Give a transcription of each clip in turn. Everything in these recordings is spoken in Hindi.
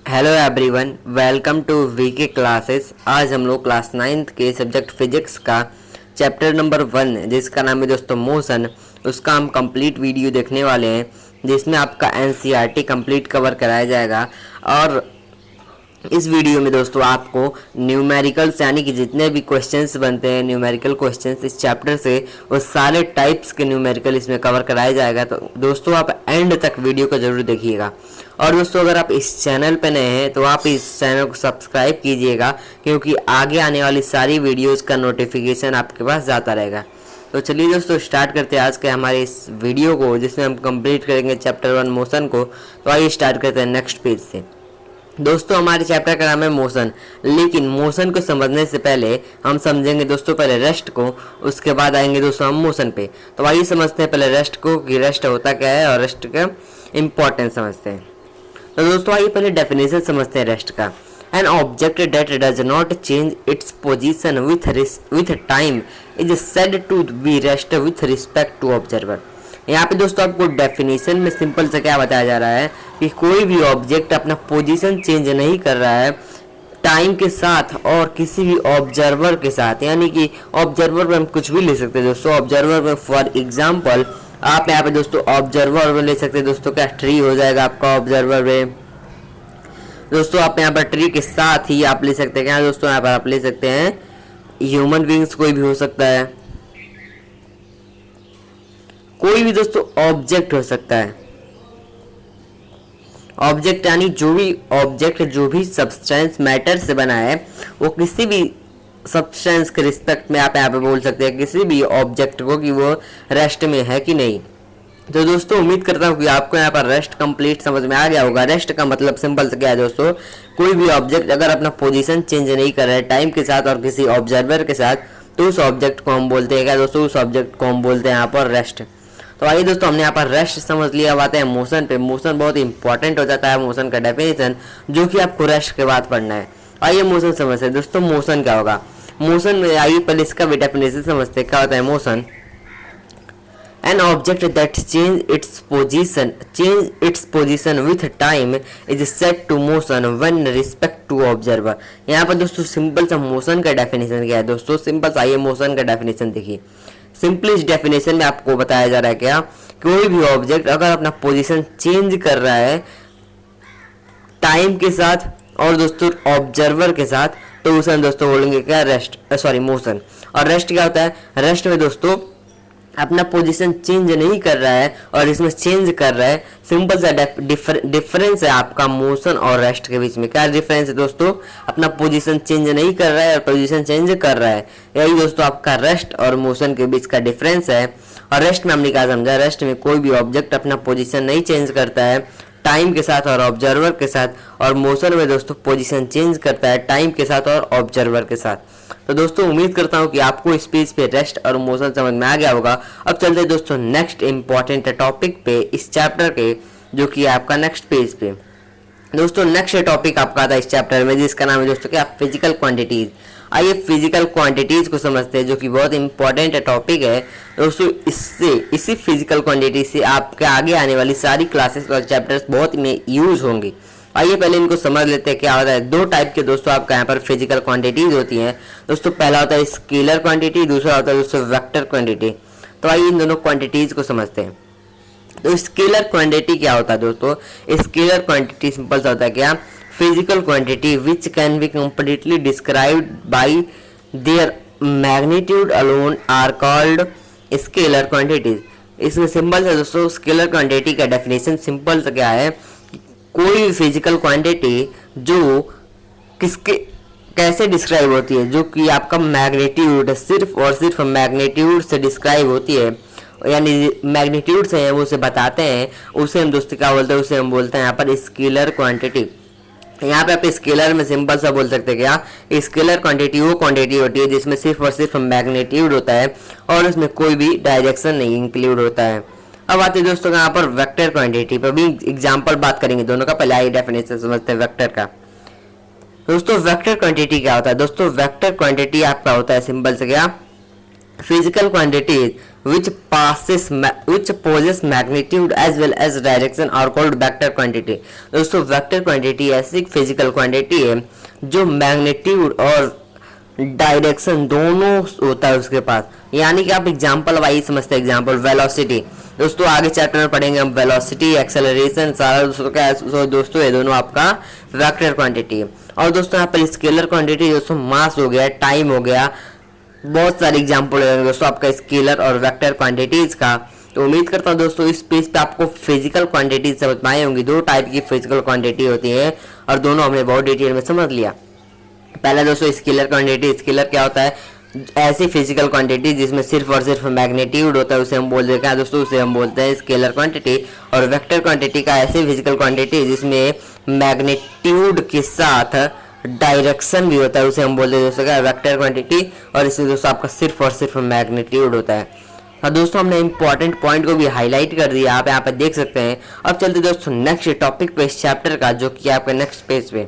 Hello everyone, welcome to VK classes. आज हम लोग क्लास 9th के सब्जेक्ट फिजिक्स का चैप्टर नंबर 1 जिसका नाम है दोस्तों मोशन, उसका हम कंप्लीट वीडियो देखने वाले हैं जिसमें आपका एनसीईआरटी कंप्लीट कवर कराया जाएगा। और इस वीडियो में दोस्तों आपको न्यूमेरिकल्स यानी कि जितने भी क्वेश्चंस बनते हैं न्यूमेरिकल क्वेश्चंस इस चैप्टर से, वो सारे टाइप्स के न्यूमेरिकल इसमें कवर कराया जाएगा। तो दोस्तों आप एंड तक वीडियो को जरूर देखिएगा। और दोस्तों अगर आप इस चैनल पर नए हैं तो आप इस चैनल को सब्सक्राइब कीजिएगा, क्योंकि आगे आने वाली सारी वीडियोज़ का नोटिफिकेशन आपके पास जाता रहेगा। तो चलिए दोस्तों स्टार्ट करते हैं आज के हमारे इस वीडियो को, जिसमें हम कंप्लीट करेंगे चैप्टर 1 मोशन को। तो आइए स्टार्ट करते हैं नेक्स्ट पेज से। दोस्तों हमारे चैप्टर का नाम है मोशन, लेकिन मोशन को समझने से पहले हम समझेंगे दोस्तों पहले रेस्ट को, उसके बाद आएंगे दोस्तों हम मोशन पे। तो आइए समझते हैं पहले रेस्ट को कि रेस्ट होता क्या है और रेस्ट का इम्पोर्टेंस समझते हैं। तो दोस्तों आइए पहले डेफिनेशन समझते हैं रेस्ट का। An object that does not change its position with time is said to be rest with respect to observer. यहाँ पे दोस्तों आपको डेफिनेशन में सिंपल से क्या बताया जा रहा है कि कोई भी ऑब्जेक्ट अपना पोजीशन चेंज नहीं कर रहा है टाइम के साथ और किसी भी ऑब्जर्वर के साथ। यानी कि ऑब्जर्वर में हम कुछ भी ले सकते हैं दोस्तों। ऑब्जर्वर में फॉर एग्जांपल आप यहाँ पे दोस्तों ऑब्जर्वर में ले सकते हैं दोस्तों, क्या ट्री हो जाएगा आपका ऑब्जर्वर में। दोस्तों आप यहाँ पर ट्री के साथ ही आप ले सकते हैं क्या दोस्तों, यहाँ पर आप ले सकते हैं ह्यूमन बींग्स, कोई भी हो सकता है, कोई भी दोस्तों ऑब्जेक्ट हो सकता है। ऑब्जेक्ट यानी जो भी ऑब्जेक्ट जो भी सब्सटेंस मैटर से बना है, वो किसी भी सब्सटेंस के रिस्पेक्ट में आप यहाँ पे बोल सकते हैं किसी भी ऑब्जेक्ट को कि वो रेस्ट में है कि नहीं। तो दोस्तों उम्मीद करता हूँ कि आपको यहाँ पर रेस्ट कंप्लीट समझ में आ गया होगा। रेस्ट का मतलब सिंपल से क्या है दोस्तों, कोई भी ऑब्जेक्ट अगर अपना पोजीशन चेंज नहीं कर रहा है टाइम के साथ और किसी ऑब्जर्वर के साथ, तो उस ऑब्जेक्ट को हम बोलते हैं क्या दोस्तों, उस ऑब्जेक्ट को हम बोलते हैं यहाँ पर रेस्ट। तो आइए दोस्तों हमने यहाँ पर रेस्ट समझ लिया। अब आते हैं मोशन पे। मोशन बहुत इंपॉर्टेंट हो जाता है, मोशन का डेफिनेशन जो कि आपको रेस्ट के बाद पढ़ना है। आइए मोशन समझते हैं दोस्तों। मोशन क्या होगा, मोशन में आइए पहले इसका भी डेफिनेशन समझते हैं क्या होता है motion. An object that change its position with time is set to motion when respect to observer. यहाँ पर दोस्तों सिंपल सा मोशन का डेफिनेशन क्या है दोस्तों, सिंपल सा आइए मोशन का डेफिनेशन देखिए। सिंपल इस डेफिनेशन में आपको बताया जा रहा है क्या, कोई भी ऑब्जेक्ट अगर अपना पोजीशन चेंज कर रहा है टाइम के साथ और दोस्तों ऑब्जर्वर के साथ, तो उसे हम दोस्तों बोलेंगे क्या, रेस्ट, सॉरी मोशन। और रेस्ट क्या होता है, रेस्ट में दोस्तों अपना पोजीशन चेंज नहीं कर रहा है और इसमें चेंज कर रहा है। सिंपल सा डिफरेंस है आपका मोशन और रेस्ट के बीच में। क्या डिफरेंस है दोस्तों, अपना पोजीशन चेंज नहीं कर रहा है और पोजीशन चेंज कर रहा है। यही दोस्तों आपका रेस्ट और मोशन के बीच का डिफरेंस है। और रेस्ट में हमने क्या समझा, रेस्ट में कोई भी ऑब्जेक्ट अपना पोजीशन नहीं चेंज करता है टाइम के साथ और ऑब्जर्वर के साथ, और मोशन में दोस्तों पोजीशन चेंज करता है टाइम के साथ और ऑब्जर्वर के साथ। तो दोस्तों उम्मीद करता हूं कि आपको इस पेज पे रेस्ट और मोशन समझ में आ गया होगा। अब चलते हैं दोस्तों नेक्स्ट इंपॉर्टेंट टॉपिक पे इस चैप्टर के, जो कि आपका नेक्स्ट पेज पे। दोस्तों नेक्स्ट टॉपिक आपका आता है इस चैप्टर में, जिसका नाम है दोस्तों क्या, फिजिकल क्वांटिटीज। आइए फिजिकल क्वांटिटीज को समझते हैं, जो कि बहुत इंपॉर्टेंट टॉपिक है दोस्तों। इसी फिजिकल क्वांटिटी से आपके आगे आने वाली सारी क्लासेस और चैप्टर्स बहुत में यूज होंगी। आइए पहले इनको समझ लेते हैं क्या होता है। दो टाइप के दोस्तों आपका यहाँ पर फिजिकल क्वांटिटीज होती हैं दोस्तों। पहला होता है स्केलर क्वांटिटी, दूसरा होता है दोस्तों वेक्टर क्वांटिटी। तो आइए इन दोनों क्वांटिटीज को समझते हैं। तो स्केलर क्वांटिटी क्या होता है दोस्तों, स्केलर क्वांटिटी सिंपल सा होता है क्या, physical quantity which can be completely described by their magnitude alone are called scalar quantities. इसमें सिंपल सा दोस्तों स्केलर क्वांटिटी का डेफिनेशन सिंपल सा क्या है, कोई फिजिकल क्वांटिटी जो किसके कैसे डिस्क्राइब होती है, जो कि आपका मैग्नीट्यूड सिर्फ और सिर्फ मैग्नीट्यूड से डिस्क्राइब होती है, यानी मैग्नीट्यूड से वो उसे बताते हैं, उसे हम दोस्तों क्या बोलते हैं, उसे हम बोलते हैं यहाँ पर स्केलर क्वांटिटी। यहाँ पे आप स्केलर में सिंपल सा बोल सकते हैं क्या, स्केलर क्वांटिटी वो क्वांटिटी होती है जिसमें सिर्फ और सिर्फ मैग्नीट्यूड होता है और उसमें कोई भी डायरेक्शन नहीं इंक्लूड होता है। अब आते हैं दोस्तों यहाँ पर वेक्टर क्वांटिटी पर भी एग्जांपल बात करेंगे दोनों का। पहले आई डेफिनेशन समझते हैं वेक्टर का। दोस्तों वेक्टर क्वांटिटी क्या होता है दोस्तों, वेक्टर क्वांटिटी आपका होता है सिंपल से क्या, physical quantity which possess magnitude as well as direction are called vector quantity। दोस्तों वेक्टर क्वांटिटी ऐसी फिजिकल क्वांटिटी है जो मैग्नीट्यूड और डायरेक्शन दोनों होता है उसके पास। यानी कि आप एग्जांपल वाइज समझते हैं। एग्जांपल वेलोसिटी, दोस्तों आगे चैप्टर में पढ़ेंगे हम वेलोसिटी, एक्सेलरेशन, सारा दोस्तों क्या है, दोस्तों ये दोनों आपका वेक्टर क्वांटिटी है। और दोस्तों यहाँ पर स्केलर क्वांटिटी दोस्तों मास हो गया, टाइम हो गया, बहुत सारे एग्जाम्पल हो दोस्तों आपका स्केलर और वेक्टर क्वांटिटीज का। तो उम्मीद करता हूँ दोस्तों इस पेज पे आपको फिजिकल क्वांटिटी समझ में आई होंगी। दो टाइप की फिजिकल क्वांटिटी होती है और दोनों हमने बहुत डिटेल में समझ लिया। पहला दोस्तों स्केलर क्वांटिटी। स्केलर क्या होता है, ऐसी फिजिकल क्वांटिटी जिसमें सिर्फ और सिर्फ मैग्नीट्यूड होता है, उसे हम बोल देते हैं दोस्तों, उसे हम बोलते हैं स्केलर क्वांटिटी। और वेक्टर क्वांटिटी का ऐसी फिजिकल क्वांटिटी जिसमें मैग्नीट्यूड के साथ डायरेक्शन भी होता है, उसे हम बोलते हैं दोस्तों क्या, वेक्टर क्वांटिटी। और इसमें दोस्तों आपका सिर्फ और सिर्फ मैग्नीट्यूड होता है। और दोस्तों हमने इंपॉर्टेंट पॉइंट को भी हाईलाइट कर दिया, आप यहाँ पे देख सकते हैं। अब चलते दोस्तों नेक्स्ट टॉपिक पे इस चैप्टर का, जो कि आपका नेक्स्ट पेज पे।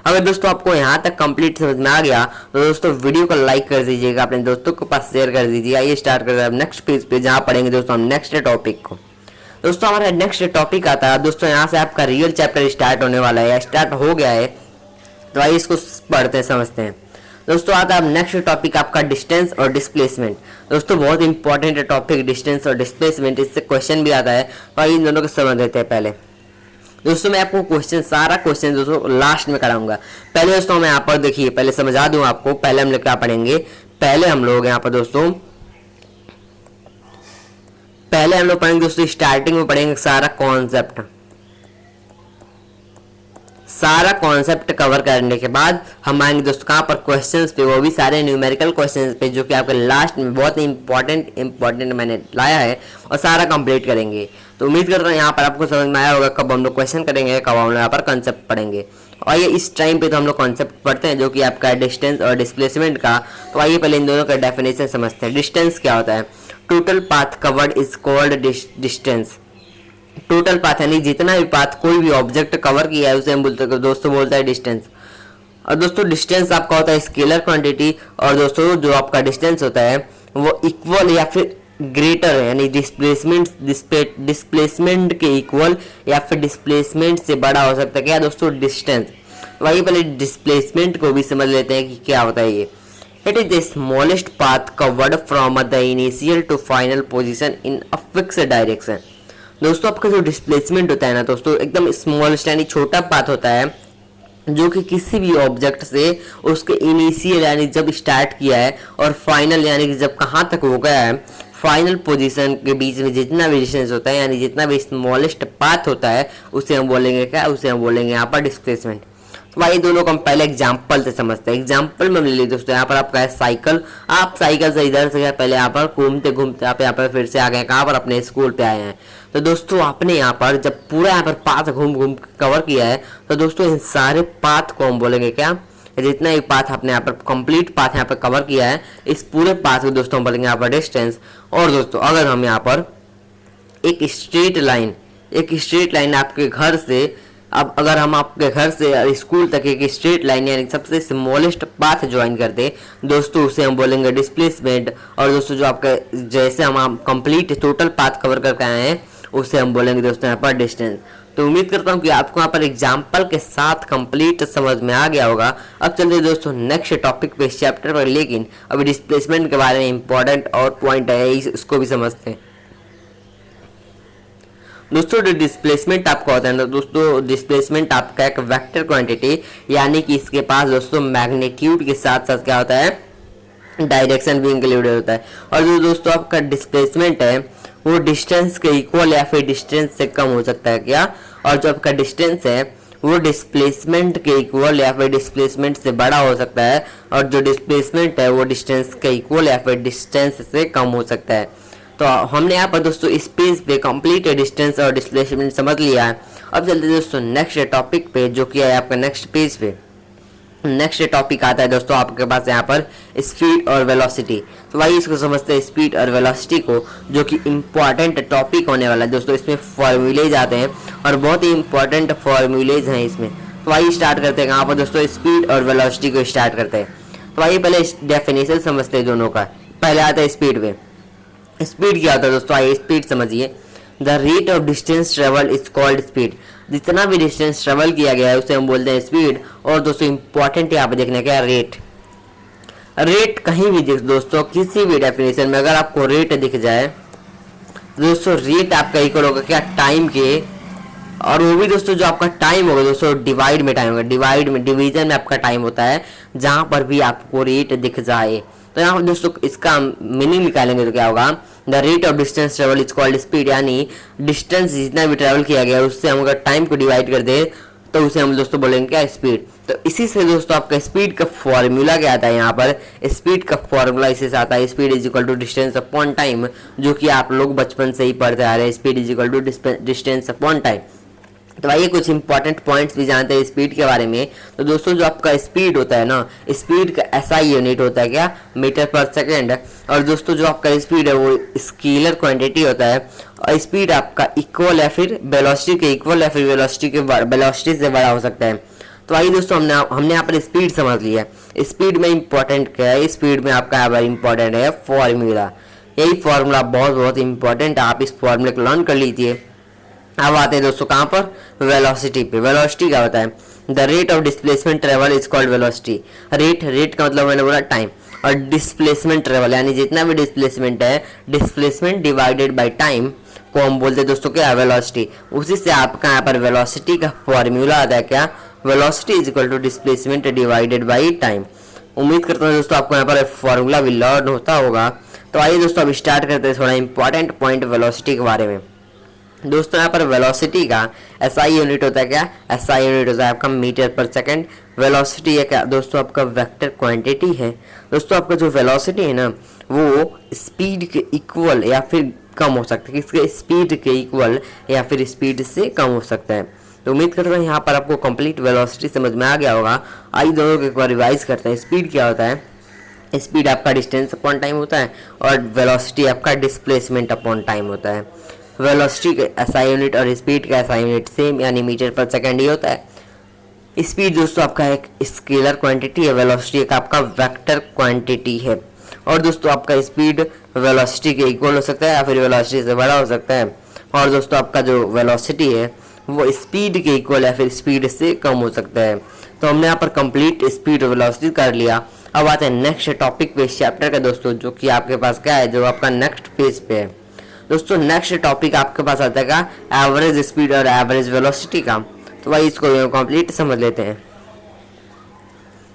अगर दोस्तों आपको यहाँ तक कंप्लीट समझ में आ गया तो दोस्तों वीडियो को लाइक कर दीजिएगा, अपने दोस्तों के पास शेयर कर दीजिएगा। ये स्टार्ट करते हैं नेक्स्ट पेज पे, जहाँ पढ़ेंगे दोस्तों हम नेक्स्ट टॉपिक को। दोस्तों हमारा नेक्स्ट टॉपिक आता है दोस्तों, यहाँ से आपका रियल चैप्टर स्टार्ट होने वाला है, स्टार्ट हो गया है। तो आइए इसको पढ़ते हैं, समझते हैं। दोस्तों आता है नेक्स्ट टॉपिक आपका डिस्टेंस और डिस्प्लेसमेंट। दोस्तों बहुत इंपॉर्टेंट है टॉपिक डिस्टेंस और डिस्प्लेसमेंट, इससे क्वेश्चन भी आता है। तो आइए इन दोनों को समझ लेते हैं। पहले दोस्तों मैं आपको सारा क्वेश्चन दोस्तों लास्ट में कराऊंगा। पहले दोस्तों मैं यहाँ पर देखिए, पहले समझा दूं आपको। पहले हम लोग क्या पढ़ेंगे, पहले हम लोग यहाँ पर दोस्तों, पहले हम लोग पढ़ेंगे दोस्तों, स्टार्टिंग में पढ़ेंगे सारा कॉन्सेप्ट। सारा कॉन्सेप्ट कवर करने के बाद हम आएंगे दोस्तों कहाँ पर, क्वेश्चंस पे, वो भी सारे न्यूमेरिकल क्वेश्चंस पे, जो कि आपके लास्ट में बहुत ही इंपॉर्टेंट मैंने लाया है, और सारा कंप्लीट करेंगे। तो उम्मीद करता हूँ यहाँ पर आपको समझ में आया होगा कब हम लोग क्वेश्चन करेंगे, कब हम लोग यहाँ पर कॉन्सेप्ट पढ़ेंगे। आइए इस टाइम पे तो हम लोग कॉन्सेप्ट पढ़ते हैं, जो कि आपका डिस्टेंस और डिस्प्लेसमेंट का। तो आइए पहले इन दोनों का डेफिनेशन समझते हैं। डिस्टेंस क्या होता है, total path covered is called distance. Total path यानी जितना भी पाथ कोई भी ऑब्जेक्ट कवर किया है उसे हम दोस्तों बोलता है डिस्टेंस। और दोस्तों डिस्टेंस आपका होता है स्केलर क्वांटिटी, और दोस्तों जो आपका डिस्टेंस होता है वो इक्वल या फिर ग्रेटर है, यानी डिस्प्लेसमेंट के इक्वल या फिर डिस्प्लेसमेंट से बड़ा हो सकता है क्या दोस्तों, डिस्टेंस। वही पहले डिस्प्लेसमेंट को भी समझ लेते हैं कि क्या होता है ये। It is the smallest path covered from the initial to final position in a fixed direction. दोस्तों आपका जो डिस्प्लेसमेंट होता है ना दोस्तों, एकदम स्मॉलेस्ट यानी छोटा पाथ होता है, जो कि किसी भी ऑब्जेक्ट से उसके इनिशियल यानी जब स्टार्ट किया है और फाइनल यानी कि जब कहाँ तक हो गया है, फाइनल पोजीशन के बीच में जितना भी डिस्टेंस होता है, यानी जितना भी स्मॉलेस्ट पाथ होता है, उसे हम बोलेंगे क्या, उसे हम बोलेंगे यहाँ पर डिस्प्लेसमेंट। तो भाई दोनों को हम पहले एग्जाम्पल से समझते हैं। एग्जाम्पल में हम ले लीजिए दोस्तों, यहाँ पर आपका है साइकिल। आप साइकिल से इधर से पहले यहाँ पर घूमते घूमते आप यहाँ पर फिर से आ गए कहाँ पर, अपने स्कूल पे आए हैं। तो दोस्तों आपने यहाँ पर जब पूरा यहाँ पर पाथ घूम घूम कवर किया है, तो दोस्तों इन सारे पाथ को हम बोलेंगे क्या, जितना भी पाथ आपने यहाँ पर कंप्लीट पाथ यहाँ पर कवर किया है, इस पूरे पाथ को दोस्तों हम बोलेंगे यहाँ पर डिस्टेंस। और दोस्तों अगर हम यहाँ पर एक स्ट्रेट लाइन आपके घर से, अब अगर हम आपके घर से स्कूल तक एक स्ट्रेट लाइन यानी सबसे स्मॉलेस्ट पाथ ज्वाइन करते दोस्तों, उसे हम बोलेंगे डिस्प्लेसमेंट। और दोस्तों जो आपका जैसे हम कंप्लीट टोटल पाथ कवर करके आए हैं, उसे हम बोलेंगे दोस्तों यहाँ पर डिस्टेंस। तो उम्मीद करता हूँ कि आपको यहाँ पर एग्जाम्पल के साथ कंप्लीट समझ में आ गया होगा। अब चलते दोस्तों नेक्स्ट टॉपिक पे इस चैप्टर पर, लेकिन अभी डिस्प्लेसमेंट के बारे में इंपॉर्टेंट और पॉइंट है, इसको भी समझते हैं। दोस्तों जो डिस्प्लेसमेंट आपका होता है ना दोस्तों, डिस्प्लेसमेंट आपका एक वेक्टर क्वांटिटी, यानी कि इसके पास दोस्तों मैग्नीट्यूड के साथ साथ क्या होता है, डायरेक्शन भी इंक्लूडेड होता है। और जो दोस्तों आपका डिस्प्लेसमेंट है वो डिस्टेंस के इक्वल या फिर डिस्टेंस से कम हो सकता है क्या, और जो आपका डिस्टेंस है वो डिस्प्लेसमेंट के इक्वल या फिर डिस्प्लेसमेंट से बड़ा हो सकता है, और जो डिस्प्लेसमेंट है वो डिस्टेंस के इक्वल या फिर डिस्टेंस से कम हो सकता है। तो हमने यहाँ पर दोस्तों इस पेज पे कंप्लीट डिस्टेंस और डिस्प्लेसमेंट समझ लिया है। अब चलते दोस्तों नेक्स्ट टॉपिक पे, जो कि है आपका नेक्स्ट पेज पे। नेक्स्ट टॉपिक आता है दोस्तों आपके पास यहाँ पर स्पीड और वेलोसिटी। तो भाई इसको समझते हैं स्पीड और वेलोसिटी को, जो कि इम्पॉर्टेंट टॉपिक होने वाला है दोस्तों। इसमें फॉर्मूलेज आते हैं और बहुत ही इंपॉर्टेंट फॉर्मूलेज हैं इसमें। तो भाई स्टार्ट करते हैं यहाँ पर दोस्तों स्पीड और वेलोसिटी को स्टार्ट करते हैं। तो भाई पहले डेफिनेशन समझते हैं दोनों का। पहले आता है स्पीड पे। स्पीड क्या होता है दोस्तों, आइए स्पीड समझिए। The rate of distance travel is called speed. जितना भी डिस्टेंस ट्रेवल किया गया है उसे हम बोलते हैं स्पीड। और दोस्तों इंपॉर्टेंट यहाँ पे देखने का रेट। रेट कहीं भी दिख दोस्तों, किसी भी डेफिनेशन में अगर आपको रेट दिख जाए दोस्तों, रेट आपका इक्वल होगा क्या, टाइम के। और वो भी दोस्तों जो आपका टाइम होगा दोस्तों, डिवाइड में टाइम होगा, डिवाइड में डिवीजन में आपका टाइम होता है, जहां पर भी आपको रेट दिख जाए। तो यहाँ पर दोस्तों इसका मीनिंग निकालेंगे तो क्या होगा, the rate of distance travel is called speed. यानी डिस्टेंस जितना भी ट्रेवल किया गया उससे हम अगर टाइम को डिवाइड कर दे तो उसे हम दोस्तों बोलेंगे क्या, स्पीड। तो इसी से दोस्तों आपका स्पीड का फॉर्मूला क्या आता है, यहाँ पर स्पीड का फॉर्मूला इसी से आता है, speed is equal to distance upon time, जो कि आप लोग बचपन से ही पढ़ते आ रहे हैं, speed is equal to distance upon time. तो आइए कुछ इंपॉर्टेंट पॉइंट्स भी जानते हैं स्पीड के बारे में। तो दोस्तों जो आपका स्पीड होता है ना, स्पीड का एसआई यूनिट होता है क्या, मीटर पर सेकंड। और दोस्तों जो आपका स्पीड है वो स्केलर क्वांटिटी होता है। और स्पीड आपका इक्वल या फिर वेलोसिटी के इक्वल या फिर वेलोसिटी से बड़ा हो सकता है। तो आइए दोस्तों हमने यहाँ पर स्पीड समझ लिया है। स्पीड में इंपॉर्टेंट क्या है, स्पीड में आपका यहाँ पर इंपॉर्टेंट है फॉर्मूला। यही फॉर्मूला बहुत बहुत इंपॉर्टेंट है, आप इस फॉर्मूले को लर्न कर लीजिए। अब आते हैं दोस्तों कहाँ पर, वेलोसिटी पे। वेलोसिटी क्या होता है, the rate of displacement travel is called velocity. Rate का मतलब मैंने बोला टाइम, और डिस्प्लेसमेंट ट्रेवल यानी जितना भी डिस्प्लेसमेंट है, डिस्प्लेसमेंट डिवाइडेड बाय टाइम को हम बोलते हैं दोस्तों क्या, वेलोसिटी। उसी से आपका यहाँ पर वेलोसिटी का फॉर्मूला आता है क्या, velocity is equal to displacement divided by time. उम्मीद करता हूँ दोस्तों आपको यहाँ पर फॉर्मूला भी लर्न होता होगा। तो आइए दोस्तों अब स्टार्ट करते हैं थोड़ा इंपॉर्टेंट पॉइंट वेलोसिटी के बारे में। दोस्तों यहाँ पर वेलोसिटी का एसआई यूनिट होता है क्या, एसआई यूनिट होता है आपका मीटर पर सेकंड। वेलोसिटी है क्या दोस्तों, आपका वेक्टर क्वांटिटी है। दोस्तों आपका जो वेलोसिटी है ना वो स्पीड के इक्वल या फिर कम हो सकता है, किसके, स्पीड के इक्वल या फिर स्पीड से कम हो सकता है। तो उम्मीद करता हूँ यहाँ पर आपको कंप्लीट वेलोसिटी समझ में आ गया होगा। आइए दोनों को एक बार रिवाइज करते हैं। स्पीड क्या होता है, स्पीड आपका डिस्टेंस अपॉन टाइम होता है, और वेलोसिटी आपका डिस्प्लेसमेंट अपॉन टाइम होता है। वेलोसिटी का एसआई यूनिट और स्पीड का एसआई यूनिट सेम यानी मीटर पर सेकंड ही होता है। स्पीड दोस्तों आपका एक स्केलर क्वांटिटी है, वेलोसिटी एक आपका वेक्टर क्वांटिटी है। और दोस्तों आपका स्पीड वेलोसिटी के इक्वल हो सकता है या फिर वेलोसिटी से बड़ा हो सकता है। और दोस्तों आपका जो वेलोसिटी है वो स्पीड के इक्वल या फिर स्पीड से कम हो सकता है। तो हमने यहाँ पर कंप्लीट स्पीड और वेलोसिटी कर लिया। अब आते हैं नेक्स्ट टॉपिक पे इस चैप्टर का दोस्तों, जो कि आपके पास क्या है, जो आपका नेक्स्ट पेज पे है। दोस्तों नेक्स्ट टॉपिक आपके पास आता है का एवरेज स्पीड और एवरेज वेलोसिटी का। तो भाई इसको कंप्लीट समझ लेते हैं।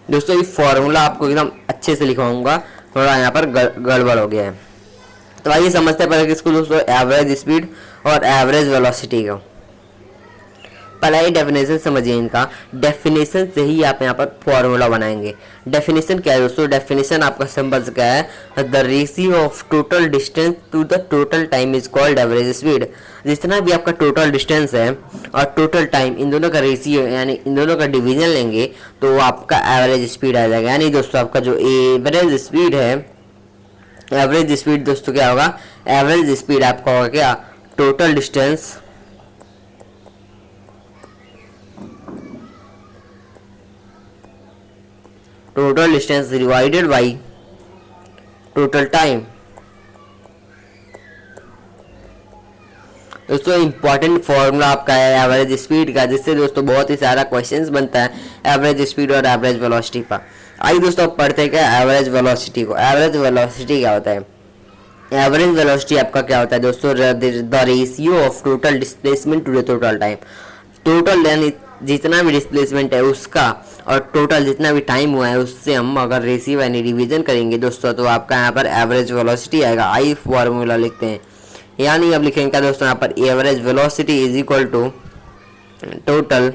दोस्तों ये फॉर्मूला आपको एकदम अच्छे से लिखवाऊंगा, थोड़ा यहाँ पर गड़बड़ हो गया है। तो आइए समझते हैं पहले किसको दोस्तों, एवरेज स्पीड और एवरेज वेलोसिटी का। पहले ही डेफिनेशन समझिए इनका। डेफिनेशन से ही आप यहाँ पर फॉर्मूला बनाएंगे। डेफिनेशन क्या है दोस्तों, डेफिनेशन आपका सिंपल से क्या है, the ratio of total distance to the total time is called average speed. जितना भी आपका टोटल डिस्टेंस है और टोटल टाइम, इन दोनों का रेशियो यानी इन दोनों का डिवीजन लेंगे तो आपका एवरेज स्पीड आ जाएगा। यानी दोस्तों आपका जो एवरेज स्पीड है, एवरेज स्पीड दोस्तों क्या होगा, एवरेज स्पीड आपका होगा क्या, total distance divided by total time. दोस्तों इंपॉर्टेंट फॉर्मूला आपका है एवरेज स्पीड का, जिससे दोस्तों बहुत ही सारा क्वेश्चंस बनता है एवरेज स्पीड और एवरेज वेलोसिटी पर। आइए दोस्तों अब पढ़ते हैं क्या, एवरेज वेलोसिटी को। एवरेज वेलोसिटी क्या होता है, एवरेज वेलोसिटी आपका क्या होता है दोस्तों, the ratio of total displacement to the total time. Total यानी जितना भी डिस्प्लेसमेंट है उसका और टोटल जितना भी टाइम हुआ है उससे हम अगर रेशियो यानी डिवीजन करेंगे दोस्तों, तो आपका यहाँ पर एवरेज वेलोसिटी आएगा। आई फॉर्मूला लिखते हैं, यानी अब लिखेंगे क्या दोस्तों, यहाँ पर average velocity is equal to total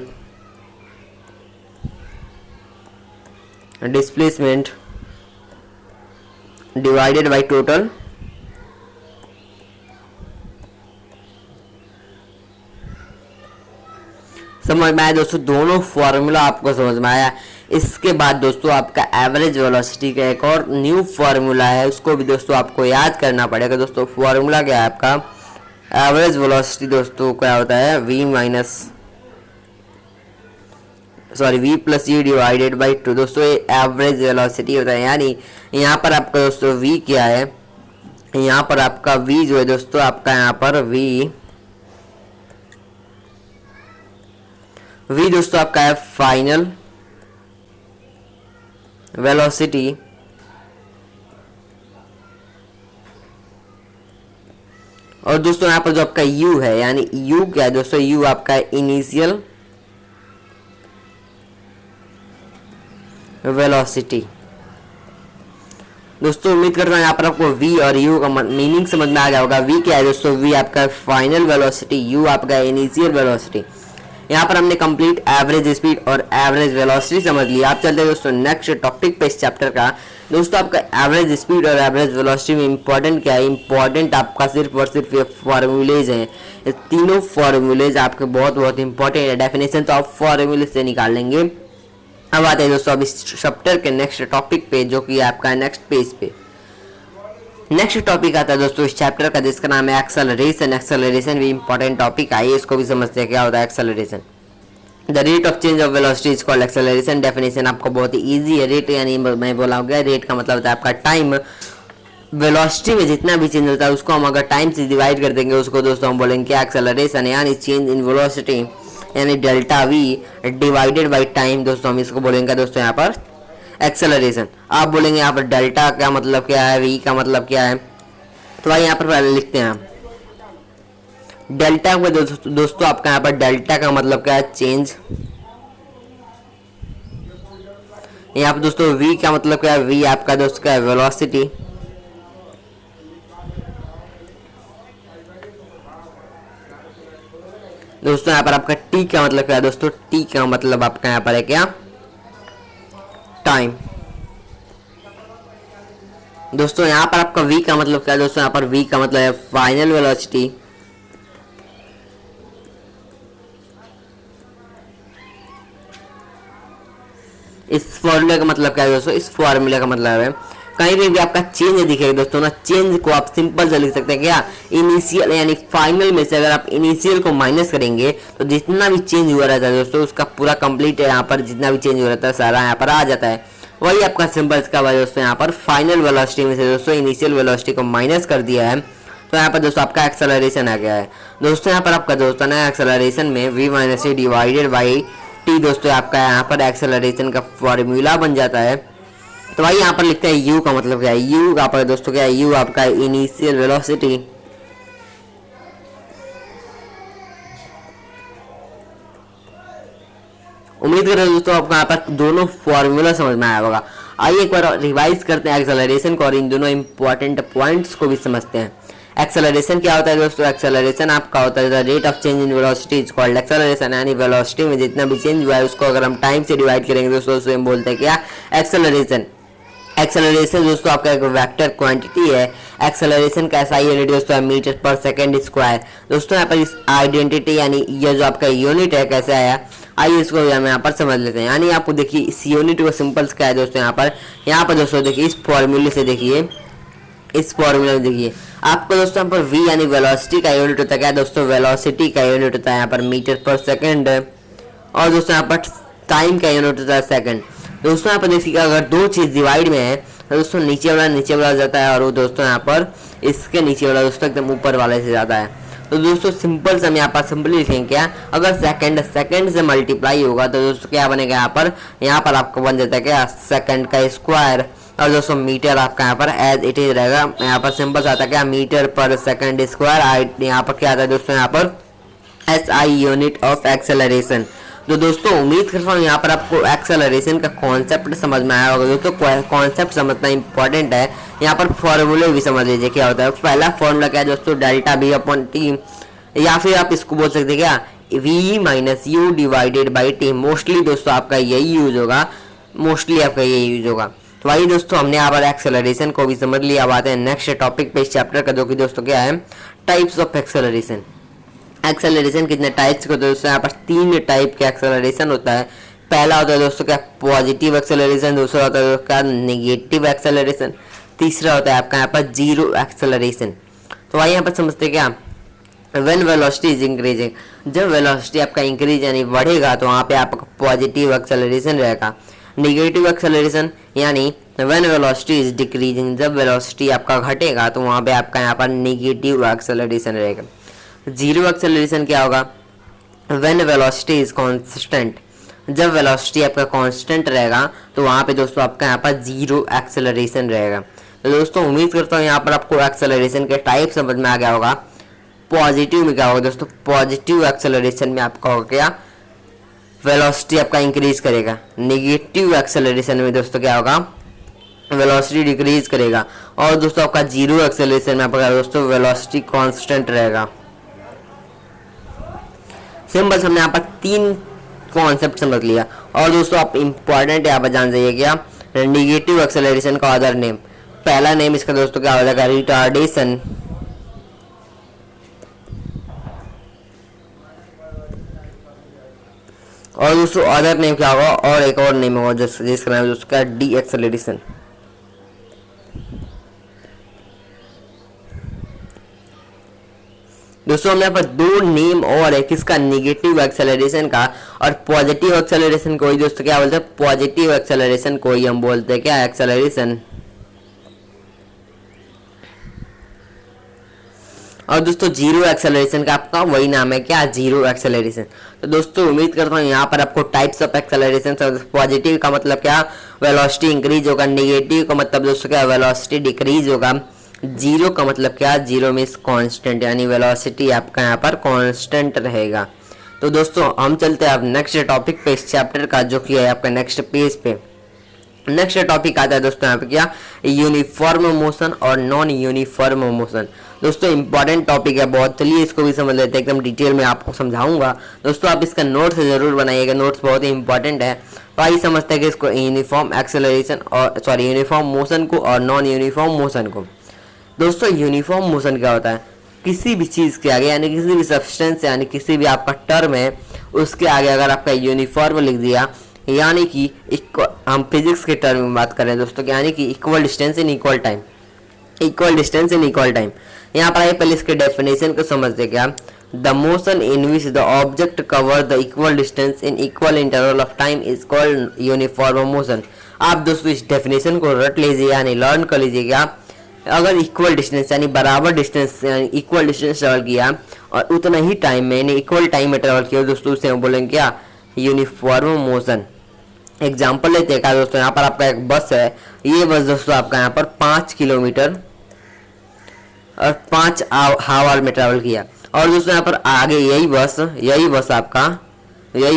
displacement divided by total समझ में आया दोस्तों। दोनों फॉर्मूला आपको समझ में आया। इसके बाद दोस्तों आपका एवरेज वेलोसिटी का एक और न्यू फॉर्मूला है, उसको भी दोस्तों आपको याद करना पड़ेगा। दोस्तों फॉर्मूला क्या है आपका, एवरेज वेलोसिटी दोस्तों क्या होता है, v plus E divided by 2। दोस्तों ये एवरेज वेलोसिटी होता है, यानी यहाँ पर आपका दोस्तों v क्या है, यहाँ पर आपका v जो है दोस्तों, आपका यहाँ पर v दोस्तों आपका है फाइनल वेलोसिटी, और दोस्तों यहाँ पर जो आपका u है, यानी u क्या है दोस्तों, u आपका है इनिशियल वेलोसिटी। दोस्तों उम्मीद करता हूँ यहाँ पर आपको v और u का मीनिंग समझ में आ गया होगा। v क्या है दोस्तों, v आपका फाइनल वेलोसिटी, u आपका इनिशियल वेलोसिटी। यहाँ पर हमने कंप्लीट एवरेज स्पीड और एवरेज वेलोसिटी समझ लिया। आप चलते हैं दोस्तों नेक्स्ट टॉपिक पे इस चैप्टर का। दोस्तों आपका एवरेज स्पीड और एवरेज वेलोसिटी में इंपॉर्टेंट क्या है, इंपॉर्टेंट आपका सिर्फ और सिर्फ ये फॉर्मूलेज हैं। ये तीनों फॉर्मूलेज आपके बहुत बहुत इंपॉर्टेंट है, डेफिनेशन तो आप फॉर्मूले से निकाल लेंगे। अब आते हैं दोस्तों अब इस चैप्टर के नेक्स्ट टॉपिक पे, जो कि आपका नेक्स्ट पेज पे नेक्स्ट टॉपिक आता है दोस्तों इस चैप्टर का, जिसका नाम है एक्सेलरेशन। एक्सेलरेशन भी इंपॉर्टेंट टॉपिक है, इसको भी समझते हैं क्या होता है acceleration. The rate of change of velocity is called acceleration. Definition आपको बहुत ही इजी है। रेट यानी मैं बोला हो गया, रेट का मतलब होता है आपका टाइम। वेलोसिटी में जितना भी चेंज होता है उसको हम अगर टाइम से डिवाइड कर देंगे, उसको दोस्तों हम बोलेंगे क्या, एक्सेलरेशन। यानी चेंज इन वेलोसिटी यानी delta we divided by time, दोस्तों हम इसको बोलेंगे दोस्तों यहाँ पर एक्सेलरेशन। आप बोलेंगे यहाँ पर डेल्टा का मतलब क्या है, वी का मतलब क्या है, तो भाई यहाँ पर पहले लिखते हैं डेल्टा को। दोस्तों आपका यहाँ पर डेल्टा का मतलब क्या है, चेंज। यहाँ पर दोस्तों वी का मतलब क्या है, वी आपका दोस्तों क्या है, वेलोसिटी। दोस्तों यहाँ पर आपका टी का मतलब क्या है दोस्तों, टी का मतलब आपका यहाँ पर है क्या, टाइम। दोस्तों यहाँ पर आपका v का मतलब क्या है दोस्तों, यहाँ पर v का मतलब है फाइनल वेलोसिटी। इस फॉर्मूले का मतलब क्या है दोस्तों, इस फॉर्मूले का मतलब है कहीं भी आपका चेंज दिखेगा दोस्तों ना, चेंज को आप सिंपल से लिख सकते हैं क्या, इनिशियल यानी फाइनल में से अगर आप इनिशियल को माइनस करेंगे तो जितना भी चेंज हुआ रहता है दोस्तों उसका पूरा कंप्लीट यहाँ पर जितना भी चेंज हो रहता है सारा यहाँ पर आ जाता है। वही आपका सिंपल इसका वजह दोस्तों यहाँ पर फाइनल वेलोसिटी में से दोस्तों इनिशियल वेलोसिटी को माइनस कर दिया है, तो यहाँ पर दोस्तों आपका एक्सेलरेशन आ गया है। दोस्तों यहाँ पर आपका दोस्तों ना एक्सेलरेशन में v minus T divided by t दोस्तों आपका यहाँ पर एक्सेलरेशन का फॉर्मूला बन जाता है। तो भाई यहाँ पर लिखते हैं u का मतलब क्या है, u का पर दोस्तों क्या है, u आपका इनिशियल वेलोसिटी। उम्मीद कर रहे हैं दोस्तों आपको यहाँ पर दोनों फॉर्मूला समझ में आया होगा। आइए एक बार रिवाइज करते हैं एक्सेलरेशन को और इन दोनों इंपॉर्टेंट पॉइंट्स को भी समझते हैं। एक्सेलरेशन क्या होता है दोस्तों, एक्सेलरेशन आपका होता है rate of change in velocity is called acceleration. यानी वेलोसिटी में जितना भी चेंज हुआ है उसको अगर हम टाइम से डिवाइड करेंगे दोस्तों उसको हम बोलते हैं क्या, एक्सेलरेशन। एक्सेलरेशन दोस्तों आपका एक वेक्टर क्वांटिटी है। एक्सेलरेशन का ऐसा यूनिट दोस्तों है मीटर पर सेकंड स्क्वायर। दोस्तों यहाँ पर इस आइडेंटिटी यानी ये जो आपका यूनिट है कैसे आया, आइए इसको हम यहाँ पर समझ लेते हैं। यानी आपको देखिए इस यूनिट को सिंपल क्या है दोस्तों, यहाँ पर दोस्तों देखिए इस फॉर्मूले से देखिए, इस फॉर्मूले में देखिए आपको दोस्तों यहाँ पर v यानी वेलोसिटी का यूनिट होता है क्या दोस्तों, वेलोसिटी का यूनिट होता है यहाँ पर मीटर पर सेकंड, और दोस्तों यहाँ पर टाइम का यूनिट होता है सेकंड। दोस्तों यहाँ पर देखिए अगर दो चीज डिवाइड में है तो दोस्तों नीचे वाला जाता है और वो दोस्तों यहाँ पर इसके नीचे वाला दोस्तों एकदम ऊपर वाले से जाता है। तो दोस्तों सिंपल से हम यहाँ पर सिंपली लिखेंगे क्या, अगर सेकंड से मल्टीप्लाई होगा तो दोस्तों क्या बनेगा, यहाँ पर आपको बन जाता है क्या, सेकंड का स्क्वायर। और दोस्तों मीटर आपका यहाँ पर एज इट इज रहेगा, यहाँ पर सिंपल से आता है क्या, मीटर पर सेकंड स्क्वायर। यहाँ पर क्या आता है दोस्तों, यहाँ पर SI यूनिट ऑफ एक्सेलरेशन। तो दोस्तों उम्मीद करता हूँ यहाँ पर आपको एक्सेलरेशन का कॉन्सेप्ट समझ में आया होगा। दोस्तों कॉन्सेप्ट समझना इंपॉर्टेंट है। यहाँ पर फॉर्मूले भी समझ लीजिए क्या होता है। पहला फॉर्मूला क्या है दोस्तों, डेल्टा V अपॉन टी, या फिर आप इसको बोल सकते हैं क्या, V minus U divided by T. Mostly दोस्तों आपका यही यूज होगा, मोस्टली आपका यही यूज होगा। तो भाई दोस्तों हमने यहाँ पर एक्सेलरेशन को भी समझ लिया। अब आते हैं नेक्स्ट टॉपिक पे इस चैप्टर का, जो कि दोस्तों क्या है, टाइप्स ऑफ एक्सेलरेशन। एक्सेलरेशन कितने टाइप्स को दोस्तों, यहाँ पर 3 टाइप के एक्सेलरेशन होता है। पहला होता है दोस्तों क्या, पॉजिटिव एक्सेलरेशन, दूसरा होता है क्या, नेगेटिव एक्सेलरेशन, तीसरा होता है आपका यहाँ पर जीरो एक्सेलरेशन। तो भाई यहाँ पर समझते हैं क्या, व्हेन वेलोसिटी इज इंक्रीजिंग, जब वेलोसिटी आपका इंक्रीज यानी बढ़ेगा तो वहाँ पे आपका पॉजिटिव एक्सेलरेशन रहेगा। नेगेटिव एक्सेलरेशन यानी व्हेन वेलोसिटी इज डिक्रीजिंग, जब वेलोसिटी आपका घटेगा तो वहाँ पे आपका यहाँ पर नेगेटिव एक्सेलरेशन रहेगा। जीरो एक्सेलरेशन क्या होगा? व्हेन वेलोसिटी इज कांस्टेंट, जब वेलोसिटी आपका कांस्टेंट रहेगा तो वहाँ पे दोस्तों आपका यहाँ पर जीरो एक्सेलरेशन रहेगा। तो दोस्तों उम्मीद करता हूँ यहाँ पर आपको एक्सेलरेशन के टाइप समझ में आ गया होगा। पॉजिटिव में क्या होगा दोस्तों? पॉजिटिव एक्सेलरेशन में आपका होगा क्या? वेलोसिटी आपका इंक्रीज करेगा। नेगेटिव एक्सेलरेशन में दोस्तों क्या होगा? वेलोसिटी डिक्रीज करेगा। और दोस्तों आपका जीरो एक्सेलरेशन में आपका दोस्तों वेलोसिटी कांस्टेंट रहेगा। सिंपल हमने यहाँ पर 3 कॉन्सेप्ट समझ लिया। और दोस्तों आप इंपॉर्टेंट यहाँ पर जान जाइए क्या? नेगेटिव एक्सेलरेशन का अदर नेम, पहला नेम इसका दोस्तों क्या हो जाएगा? रिटार्डेशन। और दोस्तों अदर नेम क्या होगा? और एक और नेम होगा जिसका नाम है उसका डी एक्सेलरेशन। दोस्तों हमने यहाँ पर 2 नेम और है किसका? नेगेटिव एक्सेलरेशन का और पॉजिटिव एक्सेलरेशन को ही दोस्तों क्या बोलते हैं? पॉजिटिव एक्सेलरेशन को ही हम बोलते हैं क्या? एक्सेलरेशन। और दोस्तों जीरो एक्सेलरेशन का आपका वही नाम है क्या? Zero acceleration. तो दोस्तों उम्मीद करता हूँ यहाँ पर आपको टाइप्स ऑफ एक्सेलरेशन, पॉजिटिव का मतलब क्या? वेलोसिटी इंक्रीज होगा। नेगेटिव का मतलब दोस्तों क्या? वेलोसिटी डिक्रीज होगा। जीरो का मतलब क्या? जीरो मीन्स कांस्टेंट, यानी वेलोसिटी आपका यहाँ पर कांस्टेंट रहेगा। तो दोस्तों हम चलते हैं अब नेक्स्ट टॉपिक पे इस चैप्टर का, जो कि है आपका नेक्स्ट पेज पे। नेक्स्ट टॉपिक आता है दोस्तों यहाँ पे क्या? यूनिफॉर्म मोशन और नॉन यूनिफॉर्म मोशन। दोस्तों इंपॉर्टेंट टॉपिक है बहुत, चलिए इसको भी समझ लेते हैं, एकदम डिटेल में आपको समझाऊंगा। दोस्तों आप इसका नोट्स जरूर बनाइएगा, नोट्स बहुत ही इंपॉर्टेंट है। तो आइए समझते हैं कि इसको यूनिफॉर्म एक्सेलरेशन और यूनिफॉर्म मोशन को और नॉन यूनिफॉर्म मोशन को। दोस्तों यूनिफॉर्म मोशन क्या होता है? किसी भी चीज़ के आगे, यानी किसी भी सब्सटेंस यानी किसी भी आपका टर्म है उसके आगे अगर आपका यूनिफॉर्म लिख दिया, यानी कि हम फिजिक्स के टर्म में बात करें दोस्तों, यानी कि equal distance in equal time, equal distance in equal time. यहाँ पर आइए पहले इसके डेफिनेशन को समझते क्या? The motion in which the object cover the equal distance in equal interval of time is called uniform motion. आप दोस्तों इस डेफिनेशन को रट लीजिए यानी लर्न कर लीजिएगा। अगर इक्वल डिस्टेंस यानी बराबर डिस्टेंस यानी इक्वल डिस्टेंस ट्रेवल किया और उतना ही टाइम में यानी इक्वल टाइम में ट्रेवल किया दोस्तों, उसे हम बोलेंगे क्या? Uniform motion. एग्जाम्पल लेते हैं क्या दोस्तों? यहाँ पर आपका एक बस है, ये बस दोस्तों आपका यहाँ पर 5 किलोमीटर और 5 आवर में ट्रेवल किया। और दोस्तों यहाँ पर आगे यही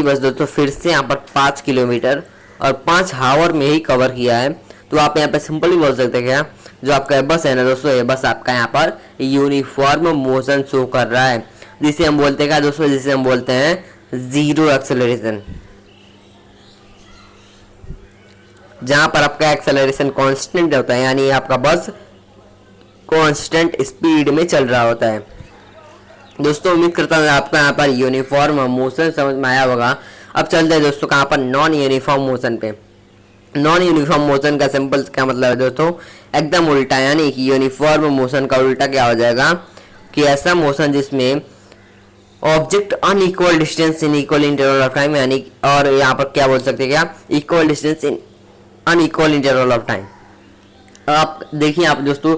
बस दोस्तों फिर से यहाँ पर 5 किलोमीटर और 5 आवर में ही कवर किया है। तो आप यहाँ पे सिंपली बोल सकते हैं क्या? जो आपका बस है ना दोस्तों, ये बस आपका यहाँ पर यूनिफॉर्म मोशन शो कर रहा है, जिसे हम बोलते हैं क्या दोस्तों? जिसे हम बोलते हैं जीरो एक्सेलरेशन। जहां पर आपका एक्सेलरेशन कांस्टेंट होता है, यानी आपका बस कांस्टेंट स्पीड में चल रहा होता है। दोस्तों उम्मीद करता हूँ आपको यहाँ पर यूनिफॉर्म मोशन समझ में आया होगा। अब चलते हैं दोस्तों कहाँ पर? नॉन यूनिफॉर्म मोशन पे। नॉन यूनिफॉर्म मोशन का सिंपल क्या मतलब है दोस्तों? एकदम उल्टा, यानी कि यूनिफॉर्म मोशन का उल्टा क्या हो जाएगा? कि ऐसा मोशन जिसमें object unequal distance in equal interval of time, यानी और यहाँ पर क्या बोल सकते हैं क्या? Equal distance in unequal interval of time. आप देखिए, आप दोस्तों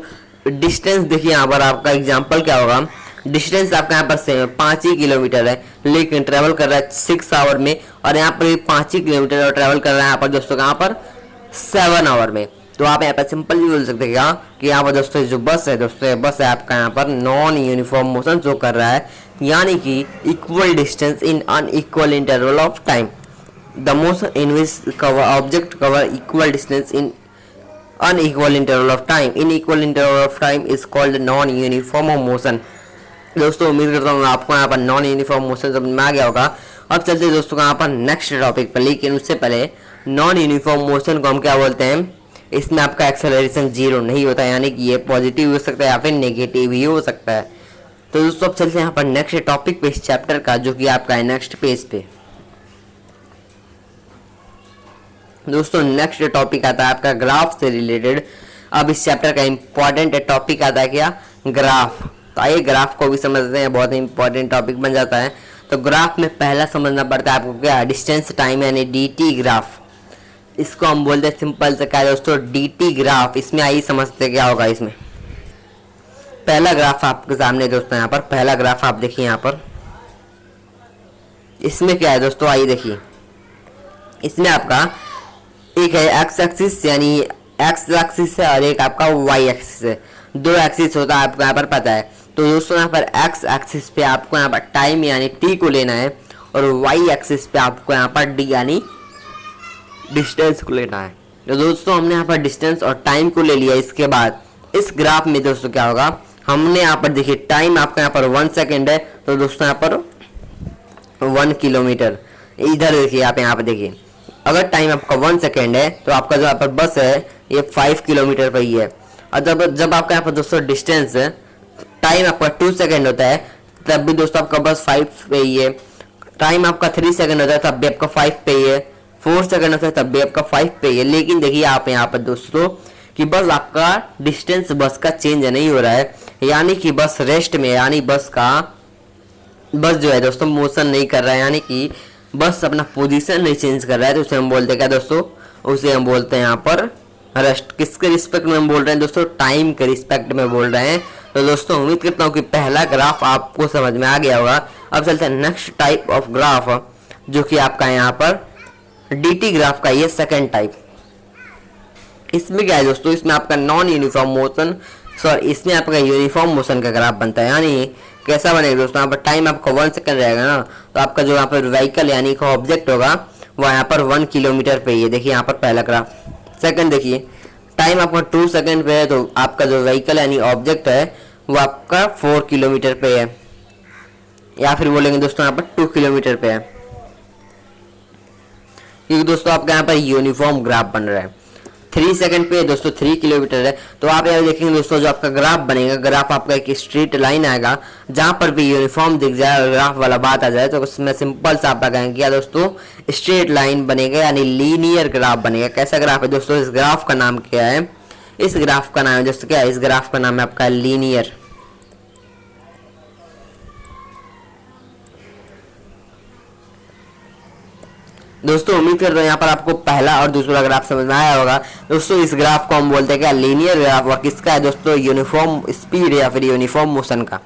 डिस्टेंस देखिए, यहाँ पर आपका एग्जांपल क्या होगा? डिस्टेंस आपका यहाँ पर सेम है, 5 ही किलोमीटर है, लेकिन ट्रेवल कर रहा है 6 आवर में, और यहाँ पर 5 ही किलोमीटर और ट्रेवल कर रहा है यहाँ पर दोस्तों कहाँ पर? 7 आवर में। तो आप यहाँ पर सिंपल भी बोल सकते हैं कि यहाँ पर दोस्तों जो बस है दोस्तों, ये बस है आपका यहाँ पर नॉन यूनिफॉर्म मोशन शो कर रहा है, यानी कि equal distance in unequal interval of time. The motion in which object cover equal distance in unequal interval of time in equal interval of time is called non uniform motion। दोस्तों उम्मीद करता हूँ आपको यहाँ पर नॉन यूनिफॉर्म मोशन समझ में आ गया होगा। अब चलते हैं दोस्तों यहाँ पर नेक्स्ट टॉपिक पर, लेकिन उससे पहले नॉन यूनिफॉर्म मोशन को हम क्या बोलते हैं? इसमें आपका एक्सेलरेशन जीरो नहीं होता, यानी कि ये पॉजिटिव हो सकता है या फिर नेगेटिव ही हो सकता है। तो दोस्तों अब चलते हैं यहाँ पर नेक्स्ट टॉपिक पे इस चैप्टर का, जो कि आपका है नेक्स्ट पेज पे। दोस्तों नेक्स्ट टॉपिक आता है आपका ग्राफ से रिलेटेड। अब इस चैप्टर का इंपॉर्टेंट टॉपिक आता है क्या? ग्राफ। तो आइए ग्राफ को भी समझते हैं, बहुत ही इंपॉर्टेंट टॉपिक बन जाता है। तो ग्राफ में पहला समझना पड़ता है आपको क्या? डिस्टेंस टाइम यानी dt ग्राफ। इसको हम बोलते हैं सिंपल से क्या है दोस्तों, dt ग्राफ। इसमें आइए समझते क्या होगा। इसमें पहला ग्राफ आपके सामने दोस्तों, यहाँ पर पहला ग्राफ आप देखिए यहाँ पर। इसमें क्या है दोस्तों, आइए देखिए। इसमें आपका एक है एक्स एक्सिस यानी एक्स एक्सिस है और एक आपका वाई एक्सिस है। दो एक्सिस होता है आपको यहाँ पर पता है। तो दोस्तों यहाँ पर एक्स एक्सिस पे आपको यहाँ पर टाइम यानी टी को लेना है और वाई एक्सिस पे आपको यहाँ पर डी यानी डिस्टेंस को लेना है। तो दोस्तों हमने यहाँ पर डिस्टेंस और टाइम को ले लिया। इसके बाद इस ग्राफ में दोस्तों क्या होगा, हमने यहाँ पर देखिए टाइम आपका यहाँ पर 1 सेकेंड है, तो दोस्तों यहाँ पर 1 किलोमीटर। इधर देखिए आप यहाँ पर देखिए, अगर टाइम आपका 1 सेकेंड है तो आपका जो यहाँ पर बस है ये 5 किलोमीटर पर ही है। और जब आपका यहाँ पर दोस्तों डिस्टेंस है, टाइम आपका 2 सेकेंड होता है तब भी दोस्तों आपका बस 5 पे ही है। टाइम आपका 3 सेकेंड होता है तब भी आपका 5 पे ही है। 4 सेकेंड होता है तब भी आपका 5 पे ही है। लेकिन देखिए आप यहाँ पर दोस्तों कि बस आपका डिस्टेंस बस का चेंज नहीं हो रहा है, यानी कि बस रेस्ट में, यानी बस जो है दोस्तों मोशन नहीं कर रहा है, यानी कि बस अपना पोजीशन नहीं चेंज कर रहा है। तो उसे हम बोलते हैं क्या दोस्तों, उसे हम बोलते हैं यहाँ पर रेस्ट। किसके रिस्पेक्ट में हम बोल रहे हैं दोस्तों, टाइम के रिस्पेक्ट में बोल रहे हैं। तो दोस्तों उम्मीद करता हूँ कि पहला ग्राफ आपको समझ में आ गया होगा। अब चलते हैं नेक्स्ट टाइप ऑफ ग्राफ, जो कि आपका यहाँ पर dt ग्राफ का ये सेकेंड टाइप। इसमें क्या है दोस्तों, इसमें आपका नॉन यूनिफॉर्म मोशन, सॉरी इसमें आपका यूनिफॉर्म मोशन का ग्राफ बनता है। यानी कैसा बनेगा दोस्तों, यहाँ पर टाइम आपका 1 सेकंड रहेगा ना, तो आपका जो यहाँ पर व्हीकल यानी का ऑब्जेक्ट होगा वो यहाँ पर 1 किलोमीटर पे ही है। देखिए यहाँ पर पहला ग्राफ। सेकंड देखिए, टाइम आपका 2 सेकंड पे है तो आपका जो व्हीकल यानी ऑब्जेक्ट है वो आपका 4 किलोमीटर पे है, या फिर बोलेंगे दोस्तों यहाँ पर 2 किलोमीटर पे है, क्योंकि दोस्तों आपका यहाँ पर यूनिफॉर्म ग्राफ बन रहा है। 3 सेकंड पे दोस्तों 3 किलोमीटर है। तो आप यहाँ देखेंगे दोस्तों, जो आपका ग्राफ बनेगा, ग्राफ आपका एक स्ट्रेट लाइन आएगा, जहां पर भी यूनिफॉर्म दिख जाए और ग्राफ वाला बात आ जाए तो उसमें सिंपल सा आप लगाएंगे क्या दोस्तों, स्ट्रेट लाइन बनेगा यानी लीनियर ग्राफ बनेगा। कैसा ग्राफ है दोस्तों, इस ग्राफ का नाम क्या है, इस ग्राफ का नाम है दोस्तों क्या है, इस ग्राफ का नाम है आपका लीनियर। दोस्तों उम्मीद करता हूँ यहाँ पर आपको पहला और दूसरा ग्राफ समझ में आया होगा। दोस्तों इस ग्राफ को हम बोलते हैं क्या, लीनियर ग्राफ। और किसका है दोस्तों, यूनिफॉर्म स्पीड या फिर यूनिफॉर्म मोशन का।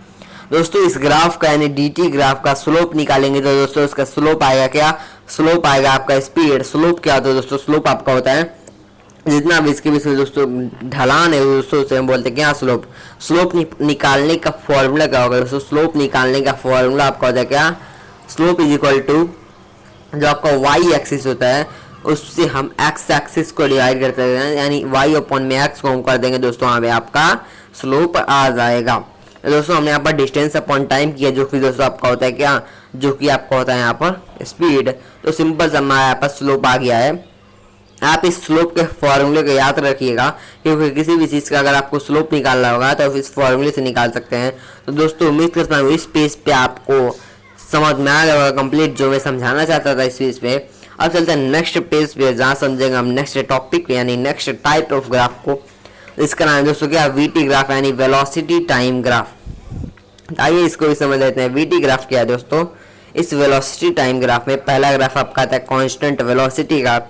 दोस्तों इस ग्राफ का यानी dt ग्राफ का स्लोप निकालेंगे तो दोस्तों इसका स्लोप आएगा क्या, स्लोप आएगा आपका स्पीड। स्लोप क्या होता है दोस्तों, स्लोप आपका होता है जितना भी इसके बीच में दोस्तों ढलान है दोस्तों उसे हम बोलते हैं क्या, स्लोप। स्लोप निकालने का फॉर्मूला क्या होगा दोस्तों, स्लोप निकालने का फॉर्मूला आपका होता है क्या, स्लोप इज इक्वल टू जो आपका y एक्सिस होता है उससे हम x एक्सिस को डिवाइड करते हैं, यानी y अपॉन में x को हम कर देंगे दोस्तों, यहाँ पे आपका स्लोप आ जाएगा। दोस्तों हमने यहाँ पर डिस्टेंस अपॉन टाइम किया, जो कि दोस्तों आपका होता है क्या, जो कि आपका होता है यहाँ पर स्पीड। तो सिंपल सा हमारे यहाँ पर स्लोप आ गया है। आप इस स्लोप के फॉर्मूले को याद रखिएगा, क्योंकि किसी भी चीज़ का अगर आपको स्लोप निकालना होगा तो इस फॉर्मूले से निकाल सकते हैं। तो दोस्तों उम्मीद करता हूँ इस पेज पे आपको समझ में आ गया होगा कंप्लीट जो मैं समझाना चाहता था इस पेज पे। अब चलते हैं नेक्स्ट पेज पे, जहाँ समझेंगे हम नेक्स्ट टॉपिक यानी नेक्स्ट टाइप ऑफ ग्राफ को। इसका नाम है दोस्तों क्या, वीटी ग्राफ यानी वेलोसिटी टाइम ग्राफ। आइए इसको भी समझ लेते हैं। वीटी ग्राफ क्या है दोस्तों, इस वेलोसिटी टाइम ग्राफ में पहला ग्राफ आपका आता है कांस्टेंट वेलोसिटी का।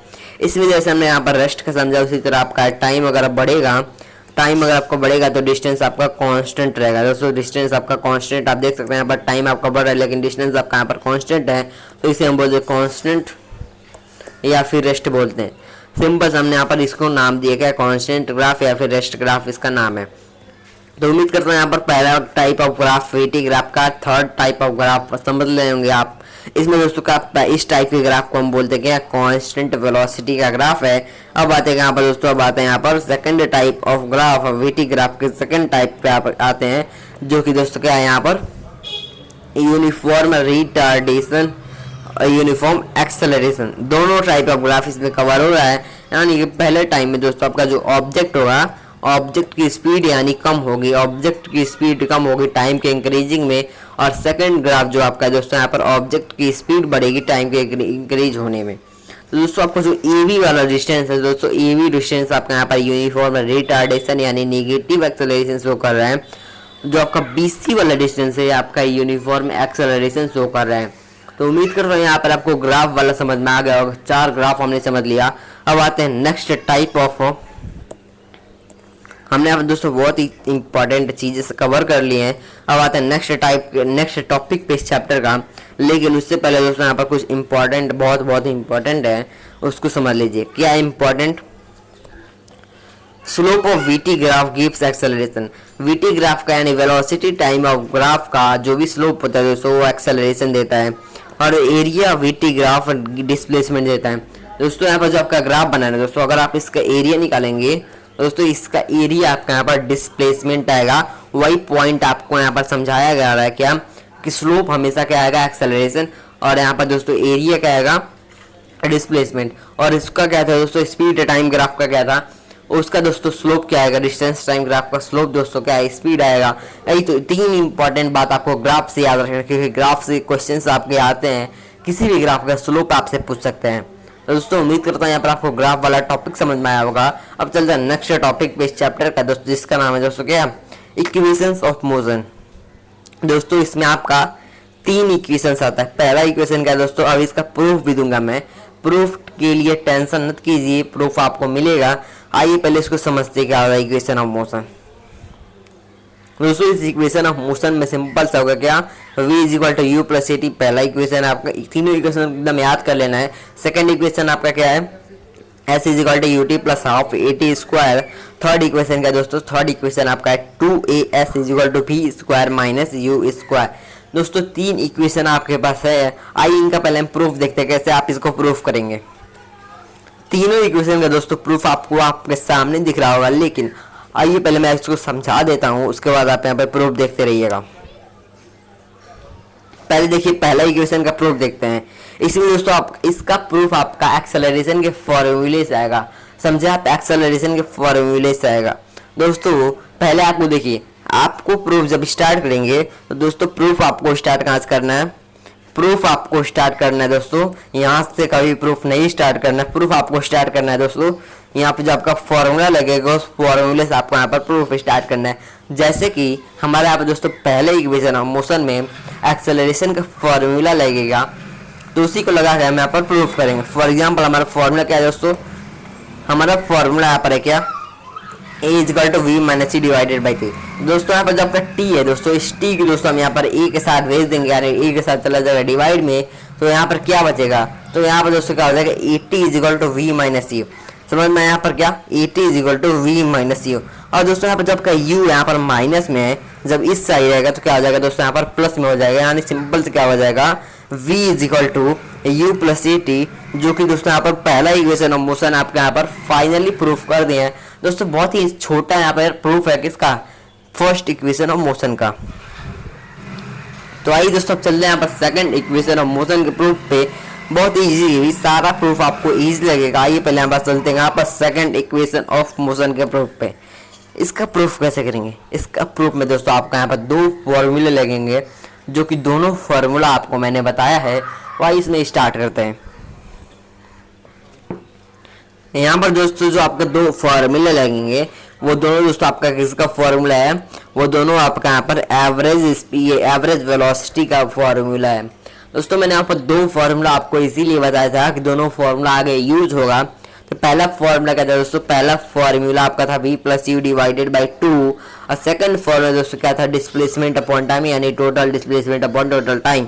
इसमें जैसे हमने यहाँ पर रेस्ट का समझा, उसी तरह आपका टाइम अगर बढ़ेगा, टाइम अगर आपका बढ़ेगा तो डिस्टेंस आपका कांस्टेंट रहेगा। दोस्तों डिस्टेंस आपका कांस्टेंट, आप देख सकते हैं यहाँ पर टाइम आपका बढ़ रहा है लेकिन डिस्टेंस आपका यहाँ पर कांस्टेंट है, तो इसे हम बोलते हैं कांस्टेंट या फिर रेस्ट बोलते हैं। सिंपल हमने यहाँ पर इसको नाम दिया गया कांस्टेंट ग्राफ या फिर रेस्ट ग्राफ इसका नाम है। तो उम्मीद करता हूँ यहाँ पर पहला type of graph VT graph का, थर्ड टाइप ऑफ ग्राफ समझ लेंगे आप। इसमें दोस्तों का इस टाइप के ग्राफ को हम बोलते हैं क्या, कांस्टेंट वेलोसिटी का ग्राफ है। अब आते हैं यहाँ पर दोस्तों, अब आते हैं यहाँ पर second type of graph, VT graph के सेकंड टाइप पे आप आते हैं, जो कि दोस्तों क्या है यहाँ पर यूनिफॉर्म रिटार्डेशन और यूनिफॉर्म एक्सेलरेशन। दोनों टाइप ऑफ ग्राफ इसमें कवर हो रहा है। यानी कि पहले टाइम में दोस्तों आपका जो ऑब्जेक्ट होगा, ऑब्जेक्ट की स्पीड यानी कम होगी, ऑब्जेक्ट की स्पीड कम होगी टाइम के इंक्रीजिंग में। और सेकंड ग्राफ जो आपका दोस्तों यहाँ पर ऑब्जेक्ट की स्पीड बढ़ेगी टाइम के इंक्रीज होने में। तो दोस्तों आपको जो EV वाला डिस्टेंस है दोस्तों, EV डिस्टेंस आपका यहाँ पर यूनिफॉर्म रिटार्डेशन यानी नेगेटिव एक्सेलरेशन शो कर रहा है। जो आपका BC वाला डिस्टेंस है आपका यूनिफॉर्म एक्सेलरेशन शो कर रहा है। तो उम्मीद कर रहा हूँ यहाँ पर आपको ग्राफ वाला समझ में आ गया होगा। 4 ग्राफ हमने समझ लिया। अब आते हैं नेक्स्ट टाइप ऑफ, हमने यहाँ पर दोस्तों बहुत ही इंपॉर्टेंट चीजें कवर कर लिए हैं। अब आते हैं नेक्स्ट टॉपिक पे इस चैप्टर का, लेकिन उससे पहले दोस्तों यहाँ पर कुछ इंपॉर्टेंट, बहुत इंपॉर्टेंट है, उसको समझ लीजिए। क्या important? Slope of VT graph gives acceleration. VT graph का यानी वेलोसिटी टाइम ऑफ ग्राफ का जो भी स्लोप होता है दोस्तों, वो एक्सेलरेशन देता है, और एरिया वीटी ग्राफ डिस्प्लेसमेंट देता है। दोस्तों यहाँ पर जो आपका ग्राफ बना है दोस्तों, अगर आप इसका एरिया निकालेंगे दोस्तों, इसका एरिया आपका यहाँ पर डिस्प्लेसमेंट आएगा। वही पॉइंट आपको यहाँ पर समझाया गया है क्या, कि स्लोप हमेशा क्या आएगा, एक्सेलरेशन, और यहाँ पर दोस्तों एरिया क्या आएगा, डिस्प्लेसमेंट। और इसका क्या था दोस्तों, स्पीड टाइम ग्राफ का क्या था, उसका दोस्तों स्लोप क्या आएगा, डिस्टेंस टाइम ग्राफ का स्लोप दोस्तों क्या है, स्पीड आएगा। यही तो तीन इंपॉर्टेंट बात आपको ग्राफ से याद रखना, क्योंकि ग्राफ से क्वेश्चंस आपके आते हैं, किसी भी ग्राफ का स्लोप आपसे पूछ सकते हैं। तो दोस्तों उम्मीद करता हूँ यहाँ पर आपको ग्राफ वाला टॉपिक समझ में आया होगा। अब चलते हैं नेक्स्ट टॉपिक पे इस चैप्टर का दोस्तों, जिसका नाम है दोस्तों क्या, इक्वेशंस ऑफ मोशन। दोस्तों इसमें आपका 3 इक्वेशंस आता है। पहला इक्वेशन क्या है दोस्तों, अब इसका प्रूफ भी दूंगा मैं, प्रूफ के लिए टेंशन मत कीजिए, प्रूफ आपको मिलेगा। आइए पहले इसको समझते क्या होगा इक्वेशन ऑफ मोशन। दोस्तों इस इक्वेशन ऑफ मोशन में सिंपल सा होगा क्या, v is equal to u plus a t, पहला इक्वेशन आपका। तीनों इक्वेशन एकदम याद कर लेना है। सेकंड इक्वेशन आपका क्या है, s is equal to u t plus half a t square. Third equation क्या दोस्तों, थर्ड इक्वेशन आपका है 2as is equal to v square minus u square. दोस्तों 3 इक्वेशन आपके पास है। आइए इनका पहले हम प्रूफ देखते हैं, कैसे आप इसको प्रूफ करेंगे। तीनों इक्वेशन का दोस्तों प्रूफ आपको आपके सामने दिख रहा होगा, लेकिन आइए पहले मैं इसको समझा देता हूं, उसके बाद आप यहाँ पर प्रूफ देखते रहिएगा। पहले देखिए पहला इक्वेशन का प्रूफ देखते हैं। इसमें दोस्तों आप इसका प्रूफ आपका एक्सेलरेशन के फॉर्मूले से आएगा, समझे आप, एक्सेलरेशन के फॉर्मूले से आएगा। दोस्तों पहले आपको देखिए, आपको प्रूफ जब स्टार्ट करेंगे तो दोस्तों प्रूफ आपको स्टार्ट कहाँ से करना है, प्रूफ आपको स्टार्ट करना है दोस्तों, यहाँ से कभी प्रूफ नहीं स्टार्ट करना है, प्रूफ आपको स्टार्ट करना है दोस्तों। यहाँ पे जो आपका फॉर्मूला लगेगा उस फॉर्मूले से आपको यहाँ पर प्रूफ स्टार्ट करना है। जैसे कि हमारे यहाँ पर दोस्तों पहले इक्वेशन ऑफ मोशन में एक्सेलरेशन का फॉर्मूला लगेगा, तो उसी को लगा के हम यहाँ पर प्रूफ करेंगे। फॉर एग्जाम्पल हमारा फॉर्मूला क्या है दोस्तों, हमारा फॉर्मूला यहाँ पर है क्या, a is equal to v minus c divided by t. दोस्तों यहाँ पर जो आपका t है दोस्तों, इस t की दोस्तों हम यहाँ पर a के साथ भेज देंगे, यानी a के साथ चला जाएगा डिवाइड में, तो यहाँ पर क्या बचेगा, तो यहाँ पर दोस्तों क्या हो जाएगा, a t is equal to v minus C. समझ में यहाँ पर क्या, a t is equal to v minus C. और दोस्तों यहाँ पर जब का u यहाँ पर माइनस में है, जब इस साइड रहेगा तो क्या हो जाएगा दोस्तों, यहाँ पर प्लस में हो जाएगा, यानी सिंपल से क्या हो जाएगा, v is equal to u plus a t, जो कि दोस्तों यहाँ पर पहला इक्वेशन ऑफ मोशन आपके यहाँ पर फाइनली प्रूफ कर दिए हैं। दोस्तों बहुत ही छोटा यहाँ पर प्रूफ है किसका, फर्स्ट इक्वेशन ऑफ मोशन का। तो आइए दोस्तों चल रहे हैं यहाँ पर सेकंड इक्वेशन ऑफ मोशन के प्रूफ पे। बहुत इजी, सारा प्रूफ आपको इजी लगेगा। आइए पहले यहाँ पर चलते हैं यहाँ पर सेकंड इक्वेशन ऑफ मोशन के प्रूफ पे। इसका प्रूफ कैसे करेंगे, इसका प्रूफ में दोस्तों आपका यहाँ पर 2 फॉर्मूले लगेंगे, जो कि दोनों फॉर्मूला आपको मैंने बताया है। वही इसमें स्टार्ट करते हैं। यहाँ पर दोस्तों जो आपके 2 फॉर्मूले लगेंगे, वो दोनों दोस्तों आपका किसका फॉर्मूला है, वो दोनों आपका यहाँ पर एवरेज वेलोसिटी का फॉर्मूला है। दोस्तों मैंने यहाँ पर 2 फॉर्मूला आपको इसीलिए बताया था कि दोनों फॉर्मूला आगे यूज होगा। तो पहला फॉर्मूला क्या था दोस्तों, पहला फॉर्मूला आपका था v plus u divided by 2, और सेकंड फॉर्मूला दोस्तों क्या था, डिस्प्लेसमेंट अपॉन टाइम, यानी total displacement upon total time.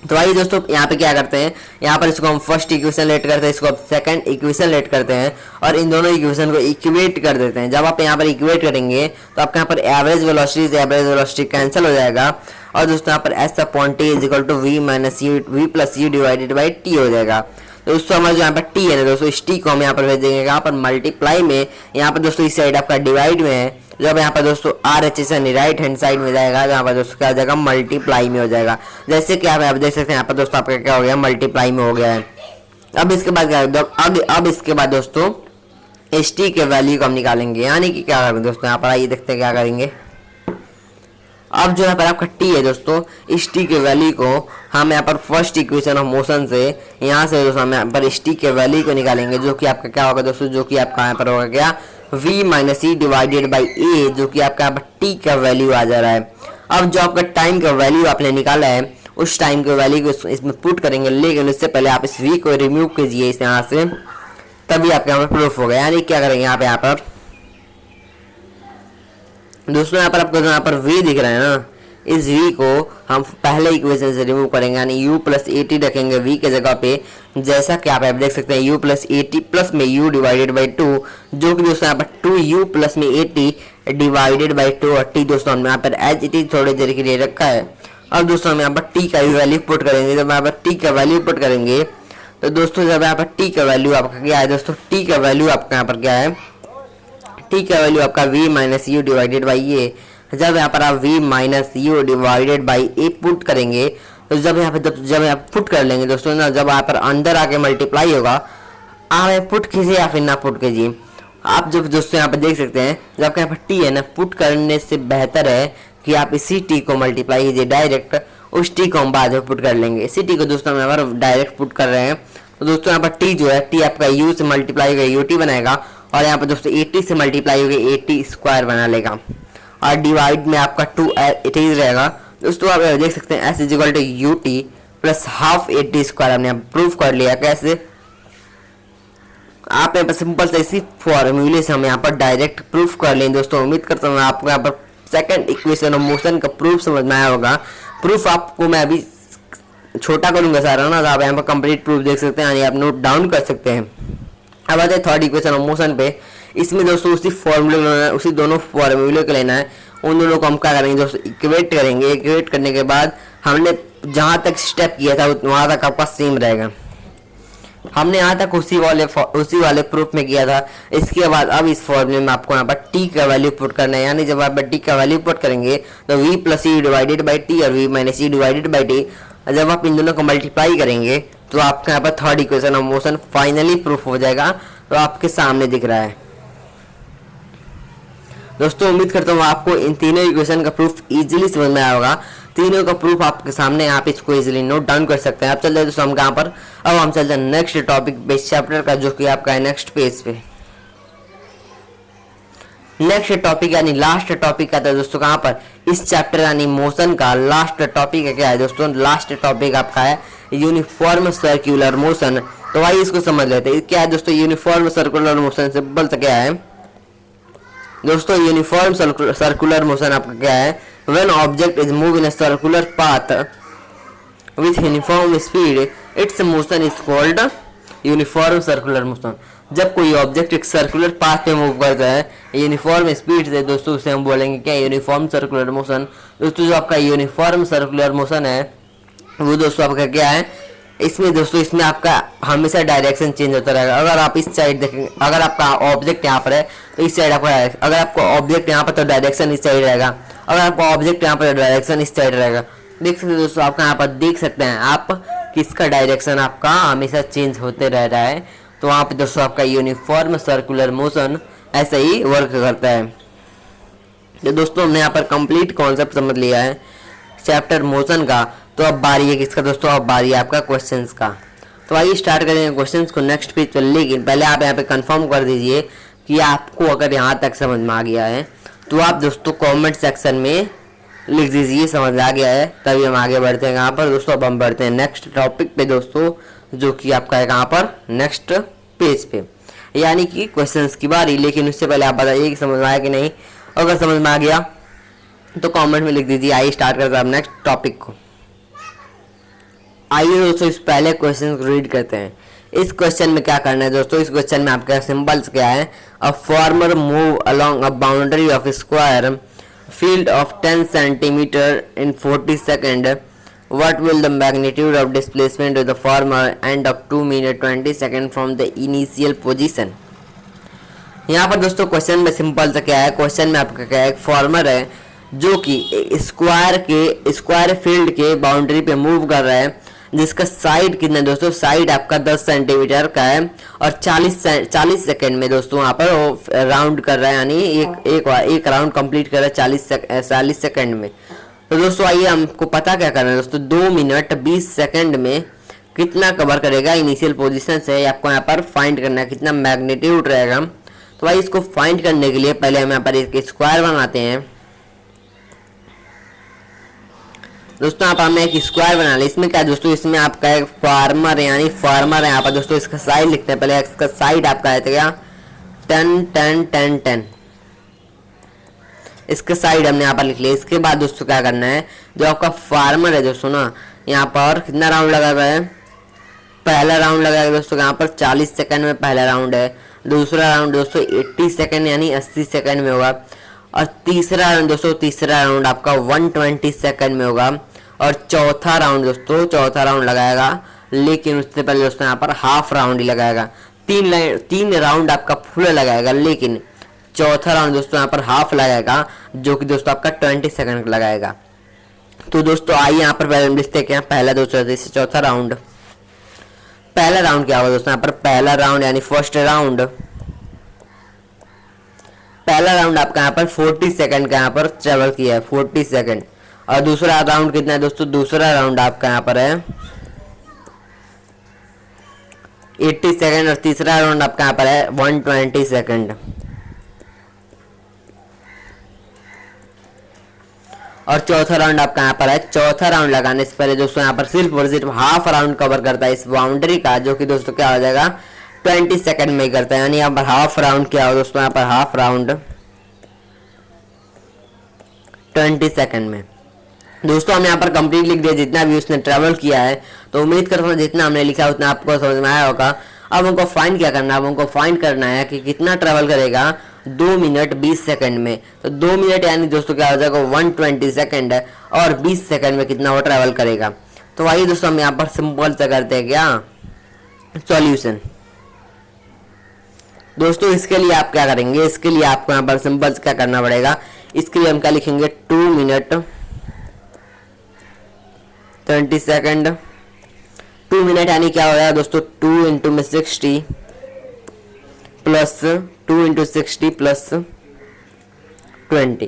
तो आइए दोस्तों यहाँ पे क्या करते हैं, यहाँ पर इसको हम फर्स्ट इक्वेशन लेट करते हैं, इसको आप सेकंड इक्वेशन लेट करते हैं, और इन दोनों इक्वेशन को इक्वेट कर देते हैं। जब आप यहाँ पर इक्वेट करेंगे तो आपके यहाँ पर एवरेज वेलोसिटी कैंसिल हो जाएगा, और दोस्तों यहाँ पर s upon t is equal to we minus u v plus u divided by t हो जाएगा। तो दोस्तों हमारा जो यहाँ पर टी है ना दोस्तों, इस टी को हम यहाँ पर भेज देंगे यहाँ पर मल्टीप्लाई में, यहाँ पर दोस्तों इस साइड आपका डिवाइड में है। जब यहाँ पर दोस्तों R H S right hand side में जाएगा, यहाँ पर दोस्तों क्या हो जाएगा, मल्टीप्लाई में हो जाएगा। जैसे कि आप देख सकते हैं यहाँ पर दोस्तों आपका क्या हो गया, मल्टीप्लाई में हो गया है। अब इसके बाद क्या, अब इसके बाद दोस्तों एस टी के वैल्यू को हम निकालेंगे, यानी कि क्या करेंगे दोस्तों, यहाँ पर आइए देखते हैं क्या करेंगे। अब जो यहाँ पर आपका टी है दोस्तों, इस टी के वैल्यू को हम यहाँ पर फर्स्ट इक्वेशन ऑफ मोशन से यहाँ से दोस्तों हम यहाँ पर इस टी के वैल्यू को निकालेंगे, जो कि आपका क्या होगा दोस्तों, जो कि आपका यहाँ पर होगा क्या, v minus E divided by A, जो कि आपका यहाँ पर टी का वैल्यू आ जा रहा है। अब जो आपका टाइम का वैल्यू आपने निकाला है, उस टाइम के वैल्यू को इसमें पुट करेंगे, लेकिन उससे पहले आप इस v को रिमूव कीजिए इस यहाँ से, तभी आपके यहाँ पर प्रूफ होगा। यानी क्या करेंगे यहाँ पर दोस्तों, यहाँ पर आपको यहाँ पर v दिख रहा है ना, इस v को हम पहले इक्वेशन से रिमूव करेंगे, यानी u प्लस ए टी रखेंगे v के जगह पे। जैसा कि आप देख सकते हैं u plus a T plus में u डिवाइडेड बाई 2, जो कि दोस्तों यहाँ पर 2u प्लस में ए टी डिवाइडेड बाई 2 और t दोस्तों हमने यहाँ पर एज इट इज थोड़ी देर के लिए रखा है। अब दोस्तों हम यहाँ पर t का वैल्यू पुट करेंगे। जब यहाँ पर t का वैल्यू पुट करेंगे तो दोस्तों जब यहाँ पर t का वैल्यू आपका क्या है दोस्तों, t का वैल्यू आपका यहाँ पर क्या है, t का वैल्यू आपका v minus U divided by A. जब यहाँ पर आप v minus U divided by A put करेंगे तो जब यहाँ पर पुट कर लेंगे दोस्तों ना, जब यहाँ पर अंदर आके मल्टीप्लाई होगा, आप पुट कीजिए या फिर ना पुट कीजिए। आप जब दोस्तों यहाँ पर देख सकते हैं, जब यहाँ पर t है ना, पुट करने से बेहतर है कि आप इसी t को मल्टीप्लाई कीजिए डायरेक्ट, उस t को हम बाद में पुट कर लेंगे। इसी t को दोस्तों हम यहाँ पर डायरेक्ट पुट कर रहे हैं। तो दोस्तों यहाँ पर t जो है, t आपका u से मल्टीप्लाई होगा ut बनाएगा, और यहाँ पर दोस्तों 80 से मल्टीप्लाई होगा 80 स्क्वायर बना लेगा, और डिवाइड में आपका 2 80 रहेगा। दोस्तों आप देख सकते हैं s is equal to u t plus half 80 square हमने प्रूफ कर लिया। कैसे? आप यहाँ पर सिंपल से इसी फॉर्मूले से हम यहाँ पर डायरेक्ट प्रूफ कर लेंगे। दोस्तों उम्मीद करता हूँ आपको यहाँ पर सेकंड इक्वेशन ऑफ मोशन का प्रूफ समझ में आया होगा। प्रूफ आपको मैं अभी छोटा करूंगा सारा ना, तो आप यहाँ पर कंप्लीट प्रूफ देख सकते हैं, यानी आप नोट डाउन कर सकते हैं। अब आते हैं थर्ड इक्वेशन ऑफ मोशन पे। इसमें दोस्तों उसी फॉर्मूले उसी दोनों फॉर्मूले को लेना है, उन दोनों को हम क्या करेंगे दोस्तों, इक्वेट करेंगे। इक्वेट करने के बाद हमने जहाँ तक स्टेप किया था वहाँ तक आपका सेम रहेगा। हमने यहाँ तक उसी वाले प्रूफ में किया था। इसके बाद अब इस फॉर्मूले में आपको यहाँ पर t का वैल्यू पुट करना है, यानी जब आप t का वैल्यू पुट करेंगे तो v plus E divided by T और v minus E divided by T. जब आप इन दोनों को मल्टीप्लाई करेंगे तो आपके यहाँ पर third equation of motion finally proof हो जाएगा। तो आपके सामने दिख रहा है दोस्तों। उम्मीद करता हूँ आपको इन तीनों इक्वेशन का प्रूफ इजीली समझ में आया होगा। तीनों का प्रूफ आपके सामने, आप इसको इजीली नोट डाउन कर सकते हैं। आप चलते हैं दोस्तों हम कहाँ पर, अब हम चलते हैं नेक्स्ट टॉपिक पे, चैप्टर का, जो कि आपका है नेक्स्ट पेज पे। नेक्स्ट टॉपिक यानी लास्ट टॉपिक आता है दोस्तों कहाँ पर, इस चैप्टर यानी मोशन का लास्ट टॉपिक है। क्या है दोस्तों? लास्ट टॉपिक आपका है यूनिफॉर्म सर्कुलर मोशन। तो आइए इसको समझ लेते हैं। क्या है दोस्तों यूनिफॉर्म सर्कुलर मोशन? सिंपल से क्या है दोस्तों, यूनिफॉर्म सर्कुलर मोशन आपका क्या है, when object is move in a circular path with uniform speed it's motion is called uniform circular motion. जब कोई ऑब्जेक्ट एक सर्कुलर पाथ पे मूव करता है यूनिफॉर्म स्पीड से दोस्तों, उसे हम बोलेंगे क्या, यूनिफॉर्म सर्कुलर मोशन। दोस्तों जो आपका यूनिफॉर्म सर्कुलर मोशन है वो दोस्तों आपका क्या है, इसमें दोस्तों इसमें आपका हमेशा डायरेक्शन चेंज होता रहेगा। अगर आप इस साइड देखेंगे, अगर आपका ऑब्जेक्ट यहाँ पर है तो इस साइड आपका, अगर आपका ऑब्जेक्ट यहाँ पर तो डायरेक्शन इस साइड रहेगा, अगर आपका ऑब्जेक्ट यहाँ पर डायरेक्शन इस साइड रहेगा। देख सकते हैं दोस्तों, आपका यहाँ पर देख सकते हैं आप किसका डायरेक्शन आपका हमेशा चेंज होते रह रहा है। तो वहाँ पे दोस्तों आपका यूनिफॉर्म सर्कुलर मोशन ऐसे ही वर्क करता है। तो दोस्तों हमने यहाँ पर कंप्लीट कॉन्सेप्ट समझ लिया है चैप्टर मोशन का। तो अब बारी है किसका दोस्तों, अब बारी है आपका क्वेश्चंस का। तो आइए स्टार्ट करेंगे क्वेश्चंस को नेक्स्ट पेज पर। लेकिन पहले आप यहाँ पे कंफर्म कर दीजिए कि आपको अगर यहाँ तक समझ में आ गया है तो आप दोस्तों कमेंट सेक्शन में लिख दीजिए समझ आ गया है, तभी हम आगे बढ़ते हैं यहाँ पर दोस्तों। अब हम बढ़ते हैं नेक्स्ट टॉपिक पे दोस्तों, जो कि आपका है कहाँ पर, नेक्स्ट पेज पे, यानी कि क्वेश्चंस की बारी। लेकिन उससे पहले आप बताइए कि समझ में आया कि नहीं। अगर समझ में आ गया तो कमेंट में लिख दीजिए। आइए स्टार्ट करते हैं नेक्स्ट टॉपिक को। आइए दोस्तों इस पहले क्वेश्चन को रीड करते हैं। इस क्वेश्चन में क्या करना है दोस्तों, इस क्वेश्चन में आपका सिंबल्स क्या है, a farmer move along a boundary of square field of 10 centimetre in 40 second, what will the magnitude of displacement of the farmer end of 2 minute 20 second from the initial position। यहाँ पर दोस्तों क्वेश्चन में सिंपल सा क्या है, क्वेश्चन में आपका क्या है, एक फार्मर है जो कि स्क्वायर फील्ड के बाउंड्री पे मूव कर रहा है, जिसका साइड कितना दोस्तों, साइड आपका 10 सेंटीमीटर का है, और 40 सेकेंड में दोस्तों वहाँ पर राउंड कर रहा है, यानी एक राउंड कंप्लीट कर रहा है 40 सेकेंड में। तो दोस्तों आइए हमको पता क्या करना है दोस्तों, 2 मिनट 20 सेकेंड में कितना कवर करेगा इनिशियल पोजीशन से, आपको यहाँ पर फाइंड करना है कितना मैग्नीट्यूड रहेगा। तो भाई इसको फाइंड करने के लिए पहले हम यहाँ पर एक स्क्वायर बनाते हैं। दोस्तों यहाँ पर हमें एक स्क्वायर बना लिया। इसमें क्या है दोस्तों, इसमें आपका एक फार्मर यानी फार्मर है यहाँ पर दोस्तों। इसका साइड लिखते हैं पहले, इसका साइड आपका है क्या 10 10 10 10, इसके साइड हमने यहाँ पर लिख लिया। इसके बाद दोस्तों क्या करना है, जो आपका फार्मर है दोस्तों ना, यहाँ पर कितना राउंड लगा हुआ है, पहला राउंड लगाएगा दोस्तों यहाँ पर 40 सेकंड में पहला राउंड है। दूसरा राउंड दोस्तों 80 सेकंड यानी 80 सेकंड में होगा। और तीसरा राउंड दोस्तों, तीसरा राउंड आपका 120 सेकंड में होगा। और चौथा राउंड दोस्तों, चौथा राउंड लगाएगा, लेकिन उससे पहले दोस्तों यहाँ पर हाफ राउंड ही लगाएगा। तीन राउंड आपका फुल लगाएगा, लेकिन चौथा राउंड दोस्तों यहाँ पर हाफ लगाएगा, जो कि दोस्तों आपका 20 सेकंड लगाएगा। तो दोस्तों आइए यहाँ पर पहले लिखते हैं क्या, पहला दूसरा तीसरा चौथा राउंड। पहला राउंड क्या होगा दोस्तों, यहाँ पर पहला राउंड यानी फर्स्ट राउंड, पहला राउंड आपका यहाँ पर 40 सेकंड का यहाँ पर ट्रेवल किया है, 40 सेकंड। और दूसरा राउंड कितना है दोस्तों, दूसरा राउंड आपका यहाँ पर है 80 सेकंड। और तीसरा राउंड आपका यहाँ पर है 120 सेकंड। और चौथा राउंड आपका यहाँ पर है, चौथा राउंड लगाने से पहले दोस्तों यहाँ पर सिर्फ और सिर्फ हाफ राउंड कवर करता है इस बाउंड्री का, जो कि दोस्तों क्या हो जाएगा 20 सेकंड में ही करता है। यानी यहाँ पर हाफ राउंड क्या हो दोस्तों, यहाँ पर हाफ राउंड 20 सेकंड में। दोस्तों हम यहाँ पर कंप्लीट लिख दिया जितना भी उसने ट्रैवल किया है। तो उम्मीद करता हूँ जितना हमने लिखा उतना आपको समझ में आया होगा। अब हमको फाइंड क्या करना है, अब हमको फाइंड करना है कि कितना ट्रैवल करेगा 2 मिनट 20 सेकंड में। तो 2 मिनट यानी दोस्तों क्या हो जाएगा 120 सेकंड है, और 20 सेकंड में कितना वो ट्रैवल करेगा। तो आइए दोस्तों हम यहाँ पर सिंपल से करते हैं क्या सॉल्यूशन। दोस्तों इसके लिए आप क्या करेंगे, इसके लिए आपको यहाँ पर सिंपल से क्या करना पड़ेगा, इसके लिए हम क्या लिखेंगे 2 मिनट 20 सेकंड। 2 मिनट यानी क्या हो जाएगा दोस्तों 2 इंटू में 60 प्लस 2 इंटू 60 प्लस 20।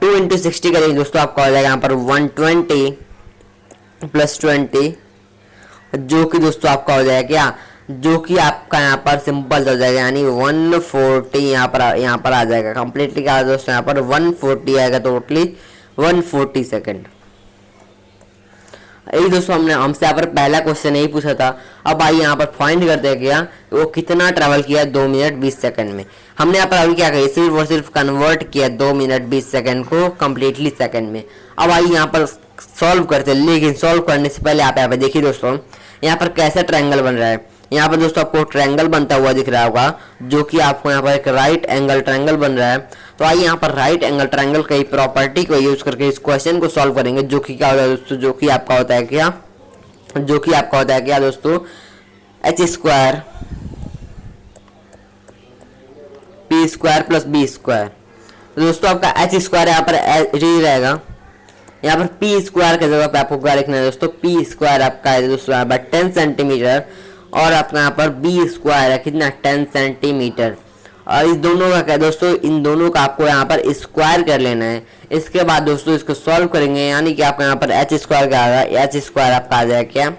2 इंटू 60 करेंगे दोस्तों आपका हो जाएगा यहाँ पर 120 प्लस 20, जो कि दोस्तों आपका हो जाएगा क्या, जो कि आपका यहाँ पर सिंपल हो जाएगा यानी 140 यहाँ पर आ जाएगा कंप्लीटली क्या दोस्तों, यहाँ पर 140 आएगा टोटली 140 सेकंड। यही दोस्तों हमसे यहाँ पर पहला क्वेश्चन यही पूछा था। अब आइए यहाँ पर फाइंड करते हैं क्या वो कितना ट्रैवल किया 2 मिनट 20 सेकंड में। हमने यहाँ पर अभी क्या किया, सिर्फ और सिर्फ कन्वर्ट किया 2 मिनट 20 सेकंड को कंप्लीटली सेकंड में। अब आइए यहाँ पर सॉल्व करते हैं, लेकिन सॉल्व करने से पहले आप यहाँ पे देखिए दोस्तों यहाँ पर कैसा ट्रायंगल बन रहा है। यहाँ पर दोस्तों आपको ट्रायंगल बनता हुआ दिख रहा होगा, जो कि आपको यहाँ पर एक राइट एंगल ट्रायंगल बन रहा है। तो आइए यहाँ पर राइट एंगल ट्रायंगल की प्रॉपर्टी को यूज करके इस क्वेश्चन को सॉल्व करेंगे, जो कि क्या होता है दोस्तों, जो कि आपका होता है क्या दोस्तों H square P square plus B square. तो दोस्तों आपका एच स्क्वायर यहाँ पर रहेगा, यहाँ पर पी स्क्वायर की जगह पे आपको क्या लिखना है दोस्तों, पी स्क्वायर आपका है दोस्तों यहाँ पर 10 सेंटीमीटर, और आपका यहाँ पर बी स्क्वायर है कितना 10 सेंटीमीटर। और इस दोनों का क्या दोस्तों, इन दोनों का आपको यहाँ पर स्क्वायर कर लेना है। इसके बाद दोस्तों इसको सॉल्व करेंगे, यानी कि आपका यहाँ पर एच स्क्वायर क्या आएगा, एच स्क्वायर आपका आ जाएगा क्या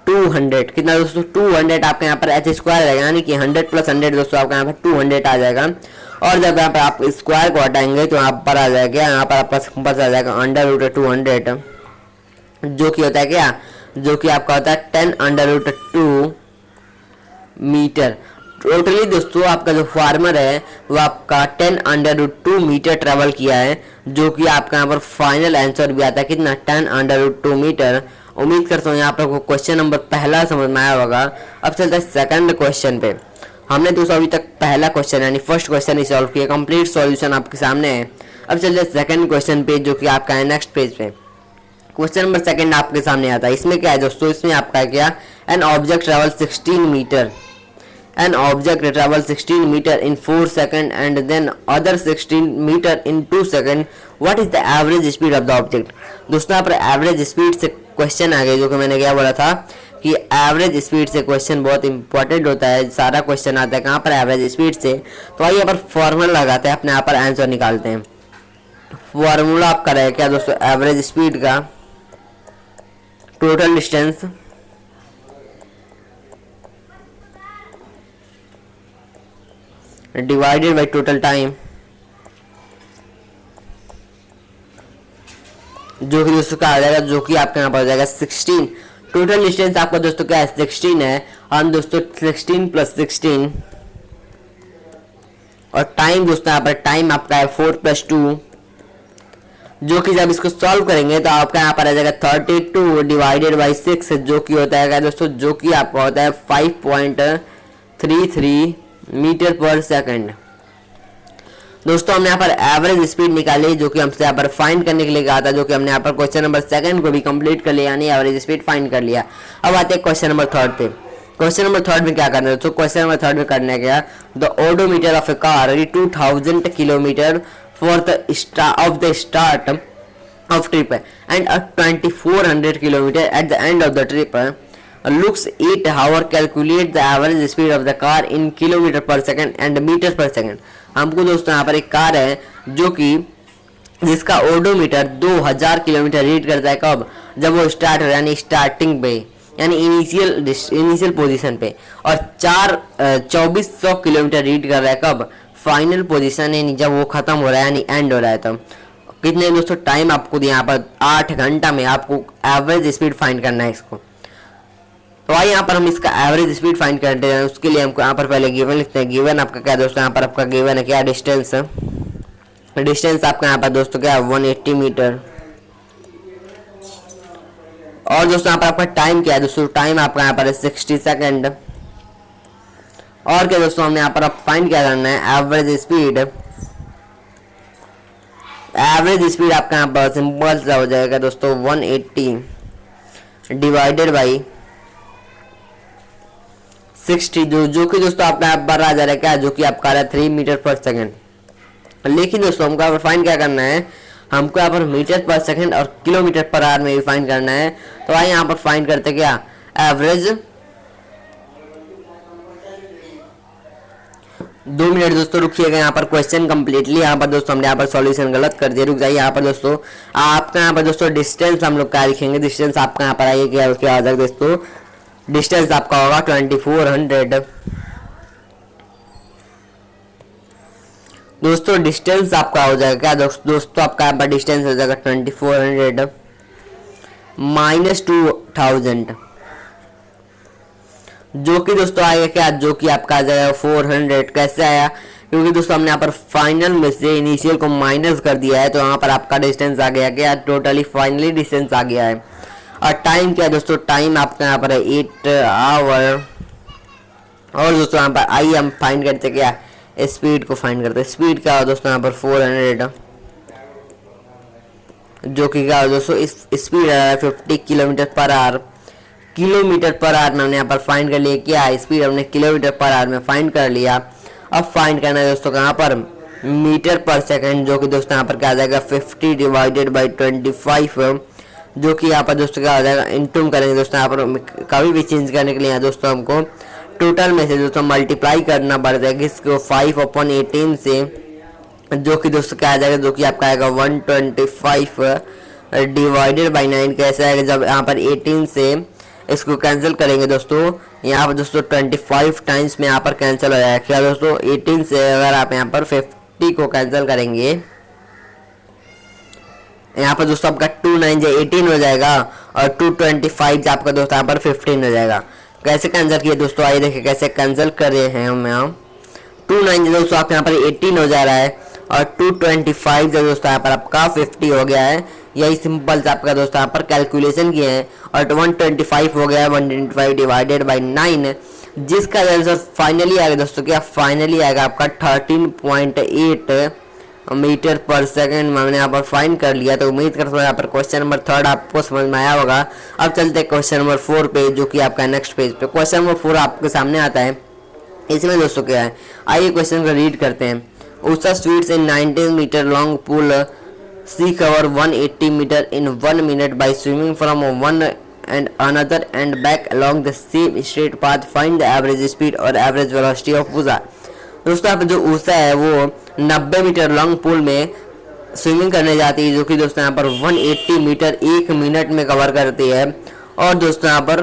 200 कितना दोस्तों 200 आपके यहाँ पर एच स्क्वायर रहेगा, यानी कि 100 प्लस 100 दोस्तों आपका यहाँ पर 200 आ जाएगा। और जब यहाँ पर आप स्क्वायर को हटाएंगे तो यहाँ पर आ जाएगा, यहाँ पर आपका सिंपल आ जाएगा √200, जो कि होता है क्या, जो कि आपका होता है 10√2 मीटर। टोटली दोस्तों आपका जो फार्मर है वो आपका 10√2 मीटर ट्रेवल किया है, जो कि आपका यहाँ पर फाइनल आंसर भी आता है कितना 10√2 मीटर। उम्मीद करता हूँ यहाँ पर क्वेश्चन नंबर पहला समझ में आया होगा। अब चलते हैं सेकंड क्वेश्चन पे। हमने दोस्तों अभी तक पहला क्वेश्चन यानी फर्स्ट क्वेश्चन ही सॉल्व किया, कंप्लीट सॉल्यूशन आपके सामने है। अब चलते हैं सेकंड क्वेश्चन पे, जो कि आपका है नेक्स्ट पेज पे। क्वेश्चन नंबर सेकंड आपके सामने आता है। इसमें क्या है दोस्तों, इसमें आपका क्या, an object travel 16 metre, an object travel 16 meter in 4 seconds and then other 16 meter in 2 seconds. What is the average speed of the object? दोस्तों यहाँ पर एवरेज स्पीड से क्वेश्चन आ गया, जो कि मैंने क्या बोला था कि एवरेज स्पीड से क्वेश्चन बहुत इंपॉर्टेंट होता है। सारा क्वेश्चन आता है कहाँ पर, एवरेज स्पीड से। तो आइए यहाँ पर फॉर्मूला लगाते हैं, अपने यहाँ पर आंसर निकालते हैं। फॉर्मूला आपका रहेगा क्या दोस्तों, एवरेज स्पीड का total distance divided by total time जो कि दोस्तों क्या आ जाएगा, जो कि आपका यहाँ पर हो जाएगा 16। टोटल डिस्टेंस आपका दोस्तों क्या है 16 है, और दोस्तों 16 + 16, और टाइम दोस्तों यहाँ पर टाइम आपका है 4 + 2, जो कि जब इसको सॉल्व करेंगे तो आपका यहाँ पर आ जाएगा 32 डिवाइडेड बाई 6, जो कि होता है दोस्तों, जो कि आपका होता है 5.33 मीटर पर सेकंड। दोस्तों हमने यहाँ पर एवरेज स्पीड निकाली, जो कि हमसे यहाँ पर फाइंड करने के लिए कहा था, जो कि हमने यहाँ पर क्वेश्चन नंबर 2 को भी कंप्लीट कर लिया, यानी एवरेज स्पीड फाइंड कर लिया। अब आते हैं क्वेश्चन नंबर 3 पे। क्वेश्चन नंबर 3 में क्या करना है दोस्तों, क्वेश्चन नंबर 3 में करना है क्या, the odometer of A car 2000 kilometre for the start of trip and a 2400 kilometer at the end of the trip looks 8 hour, calculate the average speed of the car in kilometer per second and meter per second। हमको दोस्तों यहाँ पर एक कार है जो कि जिसका ओडोमीटर 2000 किलोमीटर रीड करता है, कब, जब वो स्टार्ट हो यानी स्टार्टिंग पे, यानी इनिशियल पोजीशन पे, और 2400 किलोमीटर रीड कर रहा है कब, फाइनल पोजीशन है जब वो खत्म हो रहा है यानी एंड हो रहा है। तब कितने दोस्तों टाइम आपको यहाँ पर 8 घंटा में आपको एवरेज स्पीड फाइंड करना है इसको। तो आइए यहाँ पर हम इसका एवरेज स्पीड फाइंड करते हैं। उसके लिए हमको यहाँ पर पहले गिवन लिखते हैं। गिवन आपका क्या दोस्तों, यहाँ पर आपका गिवन है क्या, डिस्टेंस। डिस्टेंस आपका यहाँ पर दोस्तों क्या है 180 मीटर। और दोस्तों यहाँ पर आपका टाइम क्या है दोस्तों, टाइम आपका यहाँ पर है 60 सेकेंड। और क्या दोस्तों हमने यहाँ पर आप फाइंड क्या करना है, एवरेज स्पीड। एवरेज स्पीड आपका यहाँ पर सिंपल सा हो जाएगा दोस्तों 180 डिवाइडेड बाई 60, जो कि दोस्तों आपका यहाँ पर आ जा रहा है क्या, जो कि आपका आ रहा है 3 मीटर पर सेकंड। लेकिन दोस्तों हमको यहाँ पर फाइंड क्या करना है, हमको यहाँ पर मीटर पर सेकंड और किलोमीटर पर आवर में भी फाइंड करना है। तो आइए यहाँ पर फाइंड करते क्या, एवरेज। 2 मिनट दोस्तों रुकिएगा, यहाँ पर क्वेश्चन कंप्लीटली यहाँ पर दोस्तों हमने यहाँ पर सॉल्यूशन गलत कर दिया, रुक जाइए। यहाँ पर दोस्तों आपका यहाँ पर दोस्तों डिस्टेंस हम लोग क्या लिखेंगे, डिस्टेंस आपका यहाँ पर आइए क्या, उसके आ जाएगा दोस्तों डिस्टेंस आपका होगा 2400। दोस्तों डिस्टेंस आपका हो जाएगा क्या दोस्तों आपका यहाँ पर डिस्टेंस हो जाएगा 2400 माइनस 2000, जो कि दोस्तों आएगा क्या, जो कि आपका आ जाएगा 400। कैसे आया, क्योंकि दोस्तों हमने यहाँ पर फाइनल में से इनिशियल को माइनस कर दिया है, तो यहाँ पर आपका डिस्टेंस आ गया क्या, टोटली फाइनली डिस्टेंस आ गया है। और टाइम क्या है दोस्तों, टाइम आपका यहाँ पर है 8 आवर। और दोस्तों यहाँ पर आइए हम फाइंड करते क्या, स्पीड को फाइंड करते हैं। स्पीड क्या हो दोस्तों यहाँ पर 400, जो कि क्या हो दोस्तों, इस स्पीड है 50 kilometre per hour. Kilometre per hour में हमने यहाँ पर फाइंड कर लिया क्या, स्पीड हमने किलोमीटर पर आवर में फाइंड कर लिया। अब फाइंड करना है दोस्तों कहाँ पर, मीटर पर सेकंड, जो कि दोस्तों यहाँ पर क्या आ जाएगा 50 डिवाइडेड बाई 25, जो कि यहाँ पर दोस्तों क्या आ जाएगा, इंटू करेंगे दोस्तों। यहाँ पर कभी भी चेंज करने के लिए दोस्तों हमको टोटल में से दोस्तों मल्टीप्लाई करना पड़ जाएगा इसको 5/18 से, जो कि दोस्तों क्या आ जाएगा, जो कि आपका आएगा 125 डिवाइडेड बाई 9। कैसे आएगा, जब यहाँ पर 18 से इसको कैंसिल करेंगे दोस्तों, यहाँ पर दोस्तों 25 टाइम्स में यहाँ पर कैंसिल हो जाएगा क्या दोस्तों, 18 से अगर आप यहाँ पर 50 को कैंसिल करेंगे, यहाँ पर दोस्तों आपका 2 9 18 हो जाएगा, और 225 आपका दोस्तों यहाँ पर 15 हो जाएगा। कैसे कैंसिल किए दोस्तों, आइए देखिए कैसे कैंसिल कर रहे हैं हम यहाँ। 2 9 दोस्तों आपके यहाँ पर 18 हो जा रहा है, और 225 जो दोस्तों यहाँ पर आपका 50 हो गया है। यही सिंपल से आपका दोस्तों यहाँ पर कैलकुलेशन किए हैं, और 125 हो गया है 125 डिवाइडेड बाई 9, जिसका आंसर फाइनली आएगा दोस्तों क्या, फाइनली आएगा आपका 13.8 मीटर पर सेकंड। मैंने यहाँ पर फाइंड कर लिया। तो उम्मीद करता हूँ यहाँ पर क्वेश्चन नंबर 3 आपको समझ में आया होगा। अब चलते हैं क्वेश्चन नंबर 4 पे, जो कि आपका नेक्स्ट पेज पे। क्वेश्चन नंबर 4 आपके सामने आता है। इसमें दोस्तों क्या है, आइए क्वेश्चन को रीड करते हैं। Usha swims in 19 metre long pool she cover 180 metre in 1 minute by swimming from one end another end back along the same straight path. Find the average speed और एवरेज वेलोसिटी ऑफ उषा। दोस्तों यहाँ पे जो उषा है वो 90 मीटर लॉन्ग पूल में स्विमिंग करने जाती है, जो कि दोस्तों यहाँ पर 180 मीटर 1 मिनट में कवर करती है। और दोस्तों यहाँ पर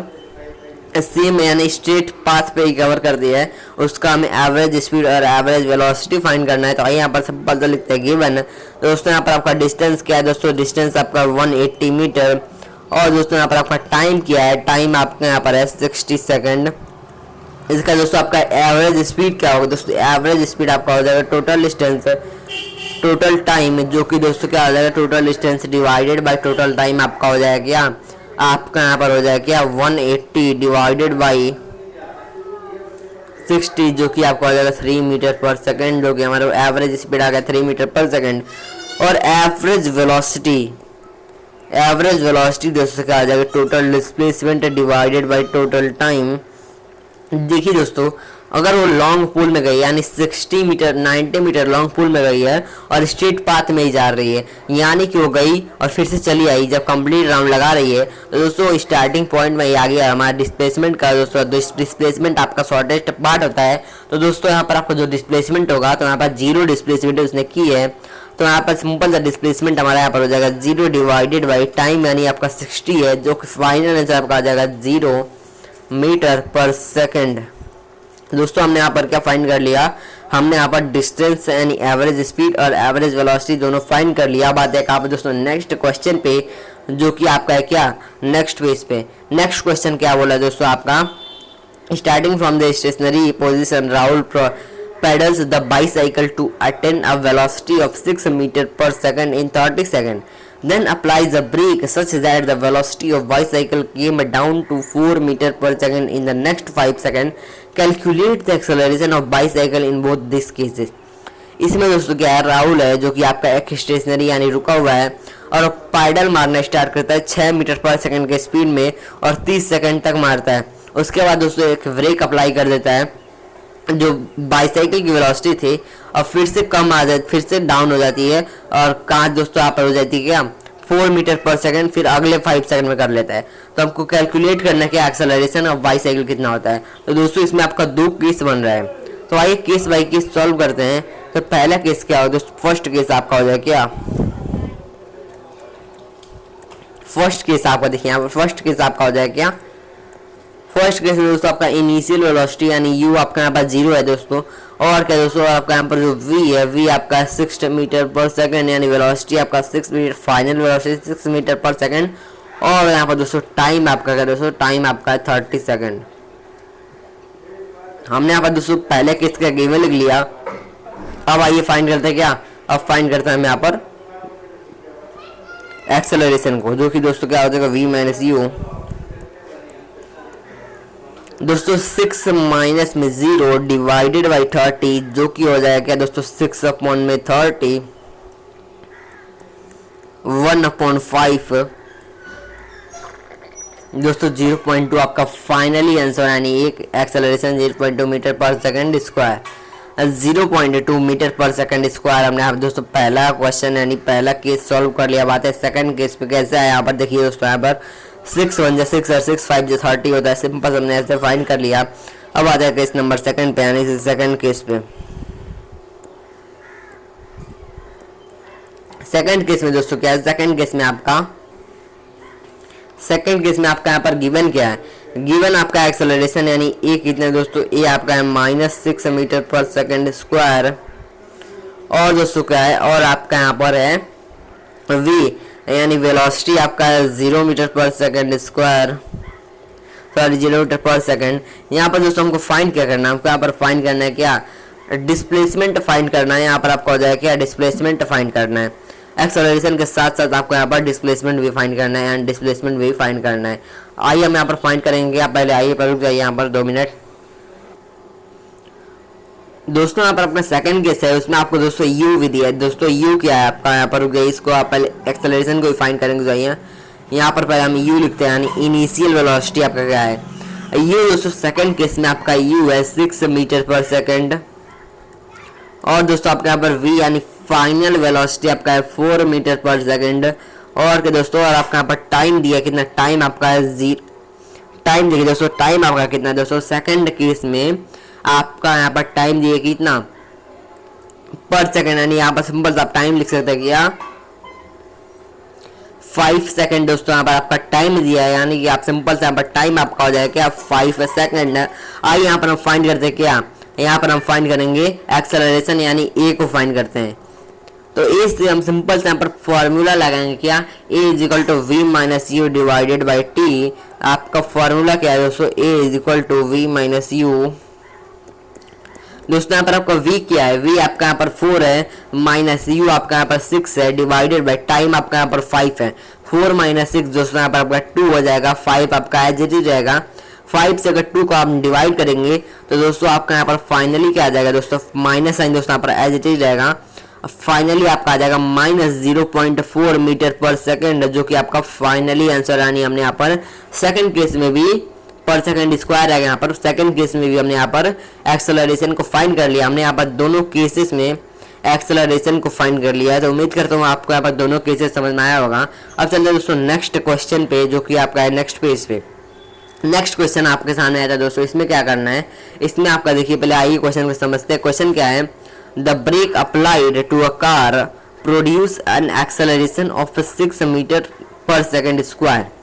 सेम यानी स्ट्रेट पाथ पे ही कवर कर दिया है, उसका हमें एवरेज स्पीड और एवरेज वेलोसिटी फाइंड करना है। तो आइए यहाँ पर सिंपल से लिखते हैं गिवन। तो दोस्तों यहाँ पर आपका डिस्टेंस क्या है दोस्तों, डिस्टेंस आपका 180 मीटर। और दोस्तों यहाँ पर आपका टाइम क्या है, टाइम आपका यहाँ पर है 60 सेकेंड। इसका दोस्तों आपका एवरेज स्पीड क्या होगा दोस्तों, एवरेज स्पीड आपका हो जाएगा टोटल डिस्टेंस, टोटल टाइम, जो कि दोस्तों क्या हो जाएगा, total distance divided by total time आपका हो जाएगा क्या, आपका यहाँ पर हो जाएगा क्या 180 डिवाइडेड बाई 60, जो कि आपका हो जाएगा 3 मीटर पर सेकेंड, जो कि हमारा एवरेज स्पीड आ गया 3 मीटर पर सेकेंड। और एवरेज वेलोसिटी दोस्तों क्या आ जाएगा, total displacement divided by total time. देखिए दोस्तों, अगर वो लॉन्ग पूल में गई यानी 60 मीटर 90 मीटर लॉन्ग पूल में गई है और स्ट्रेट पाथ में ही जा रही है, यानी कि वो गई और फिर से चली आई, जब कंप्लीट राउंड लगा रही है तो दोस्तों स्टार्टिंग पॉइंट में ही आ गया हमारा डिस्प्लेसमेंट का। दोस्तों डिस्प्लेसमेंट आपका शॉर्टेस्ट पार्ट होता है, तो दोस्तों यहाँ पर आपका जो डिस्प्लेसमेंट होगा, तो यहाँ पर 0 डिस्प्लेसमेंट उसने की है, तो यहाँ पर सिंपल सा डिस्प्लेसमेंट हमारा यहाँ पर हो जाएगा 0 डिवाइडेड बाई टाइम, यानी आपका 60 है, जो कि फाइनल आंसर आपका आ जाएगा 0 मीटर पर सेकेंड। दोस्तों हमने यहाँ पर क्या फाइंड कर लिया, हमने यहाँ पर डिस्टेंस यानी एवरेज स्पीड और एवरेज वेलोसिटी दोनों फाइंड कर लिया। बात है आप दोस्तों नेक्स्ट क्वेश्चन पे, जो कि आपका है क्या नेक्स्ट पेज पे। नेक्स्ट क्वेश्चन क्या बोला दोस्तों आपका, starting from the stationary position Rahul pedals the bicycle to attain a velocity of 6 meter per second in 30 seconds. Then applies a brake such that the velocity of bicycle came down to 4 meter per second in the next 5 seconds. Calculate the acceleration of bicycle in both these cases. इसमें दोस्तों क्या है, राहुल है जो कि आपका एक स्टेशनरी यानी रुका हुआ है और पैडल मारना स्टार्ट करता है 6 मीटर पर सेकंड के स्पीड में और 30 सेकंड तक मारता है। उसके बाद दोस्तों एक ब्रेक अप्लाई कर देता है, जो बाईसाइकिल की वेलोसिटी थी और फिर से कम आ जाती, फिर से डाउन हो जाती है और कहाँ दोस्तों यहाँ पर हो जाती है क्या 4 मीटर पर सेकंड, फिर अगले 5 सेकंड में कर लेता है। तो हमको कैलकुलेट करना है कि एक्सेलरेशन ऑफ बाईसाइकिल कितना होता है। तो दोस्तों इसमें आपका 2 केस बन रहा है, तो आइए केस बाई केस सॉल्व करते हैं। तो पहला केस क्या हो दोस्तों, फर्स्ट केस आपका हो जाए क्या, फर्स्ट केस आपका देखिए यहाँ पर फर्स्ट केस आपका हो जाए क्या, फर्स्ट केस में दोस्तों आपका इनिशियल वेलोसिटी यानी u आपका यहाँ पर 0 है दोस्तों, और क्या दोस्तों आपका यहाँ पर जो v है, v आपका 6 मीटर पर सेकंड यानी वेलोसिटी आपका 6 मीटर, फाइनल वेलोसिटी 6 मीटर पर सेकंड। और यहाँ पर दोस्तों टाइम आपका क्या दोस्तों, टाइम आपका है 30 सेकंड। हमने यहाँ पर दोस्तों पहले केस का गिवन लिख लिया। अब आइए फाइंड करते हैं क्या, अब फाइंड करते हैं हम यहाँ पर एक्सेलरेशन को, जो कि दोस्तों क्या हो जाएगा v माइनस u। दोस्तों 6 माइनस में 0 डिवाइडेड बाई 30, जो कि हो जाएगा क्या दोस्तों 6 अपॉन में 30 1/5 दोस्तों 0.2 आपका फाइनली आंसर, यानी एक एक्सेलरेशन 0.2 मीटर पर सेकंड स्क्वायर, 0.2 मीटर पर सेकंड स्क्वायर। हमने आप दोस्तों पहला क्वेश्चन यानी पहला केस सॉल्व कर लिया। बात है सेकंड केस पे कैसे है, यहाँ पर देखिए दोस्तों, यहाँ पर 6 1 6 और 6 5 30 होता है, सिंपल हमने ऐसे फाइंड कर लिया। अब आता है केस नंबर सेकंड पे, यानी सेकंड केस पे। सेकंड केस में दोस्तों क्या है, सेकंड केस में आपका यहाँ पर गिवन क्या है, गिवन आपका एक्सेलरेशन यानी ए कितना दोस्तों, ए आपका है -6 मीटर पर सेकंड स्क्वायर, और दोस्तों क्या है, और आपका यहाँ पर है v यानी वेलोसिटी आपका है 0 मीटर पर सेकंड स्क्वायर, सॉरी 0 मीटर पर सेकंड। यहाँ पर दोस्तों हमको फाइंड क्या करना है, हमको यहाँ पर फाइंड करना है क्या, डिस्प्लेसमेंट फाइंड करना है। यहाँ पर आपको हो जाएगा क्या, डिस्प्लेसमेंट फाइंड करना है। एक्सेलरेशन के साथ साथ आपको यहाँ पर डिस्प्लेसमेंट भी फाइंड करना है एंड डिस्प्लेसमेंट भी फाइंड करना है। आइए हम यहाँ पर फाइंड करेंगे। आप पहले आइए पर रुक जाइए यहाँ पर 2 मिनट। दोस्तों यहाँ पर अपना सेकंड केस है, उसमें आपको दोस्तों u भी दिया है। दोस्तों u क्या है आपका, यहाँ पर रुक गई, इसको आप पहले एक्सेलरेशन को भी फाइंड करेंगे। जाइए यहाँ पर पहले हम u लिखते हैं, यानी इनिशियल वेलोसिटी आपका क्या है, ये दोस्तों सेकंड केस में आपका u है 6 मीटर पर सेकंड, और दोस्तों आपका यहाँ पर v यानी फाइनल वेलोसिटी आपका है 4 मीटर पर सेकंड। और क्या दोस्तों, और आपका यहाँ पर टाइम दिया कितना, टाइम आपका है टाइम देखिए दोस्तों, टाइम आपका कितना दोस्तों, सेकंड केस में आपका यहाँ पर टाइम दिए कितना पर सेकंड, यानी यहाँ पर सिंपल आप टाइम लिख सकते हैं क्या 5 सेकंड दोस्तों यहाँ पर आपका टाइम दिया है, यानी कि आप सिंपल से यहाँ पर टाइम आपका हो जाएगा क्या 5 सेकंड। आइए यहाँ पर हम फाइंड करते हैं क्या, यहाँ पर हम फाइंड करेंगे एक्सेलरेशन यानी ए को फाइंड करते हैं। तो ए से हम सिंपल से यहाँ पर फॉर्मूला लगाएंगे क्या, A is equal to we minus U divided by T. आपका फॉर्मूला क्या है दोस्तों, A is equal to we minus U. दोस्तों यहाँ पर आपका v क्या है, v आपका यहाँ पर 4 है, माइनस u आपका यहाँ पर 6 है, डिवाइडेड बाय टाइम आपका यहाँ पर 5 है। 4 माइनस 6 दोस्तों यहाँ पर आपका 2 हो जाएगा, 5 आपका एज इट इज रहेगा। 5 से अगर 2 को आप डिवाइड करेंगे तो दोस्तों आपका यहाँ पर फाइनली क्या आ जाएगा दोस्तों, माइनस साइन दोस्तों यहाँ पर एज इट इज रहेगा। फाइनली आपका आ जाएगा माइनस 0.4 मीटर पर सेकेंड, जो कि आपका फाइनली आंसर, यानी हमने यहाँ पर सेकंड केस में भी पर सेकंड स्क्वायर है, यहाँ पर सेकंड केस में भी हमने यहाँ पर एक्सेलरेशन को फाइंड कर लिया। हमने यहाँ पर दोनों केसेस में एक्सेलरेशन को फाइंड कर लिया है। तो उम्मीद करता हूँ आपको यहाँ पर दोनों केसेस समझ में आया होगा। अब चलते हैं दोस्तों नेक्स्ट क्वेश्चन पे, जो कि आपका है नेक्स्ट पेज पे। नेक्स्ट क्वेश्चन आपके सामने आया था दोस्तों, इसमें क्या करना है, इसमें आपका देखिए पहले आइए क्वेश्चन को समझते हैं। क्वेश्चन क्या है, the brake applied to a car produce an acceleration of 6 metre per second square.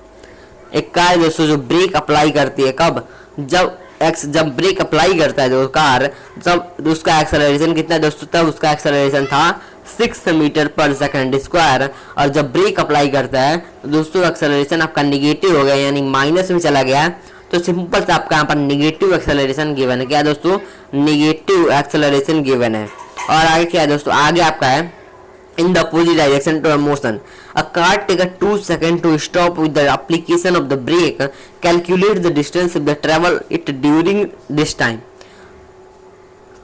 एक कार दोस्तों जो ब्रेक अप्लाई करती है, कब, जब ब्रेक अप्लाई करता है जो कार, जब उसका एक्सेलरेशन कितना दोस्तों, तब उसका एक्सेलरेशन था 6 मीटर पर सेकंड स्क्वायर। और जब ब्रेक अप्लाई करता है तो दोस्तों एक्सेलरेशन आपका निगेटिव हो गया, यानी माइनस में चला गया। तो सिंपल से आपका यहाँ पर निगेटिव एक्सेलरेशन गिवन है। क्या दोस्तों, निगेटिव एक्सेलरेशन गिवन है। और आगे क्या है दोस्तों, आगे आपका है in the opposite direction to a motion. A car take a 2 seconds to stop with the application of the brake. Calculate the distance of the travel it during this time.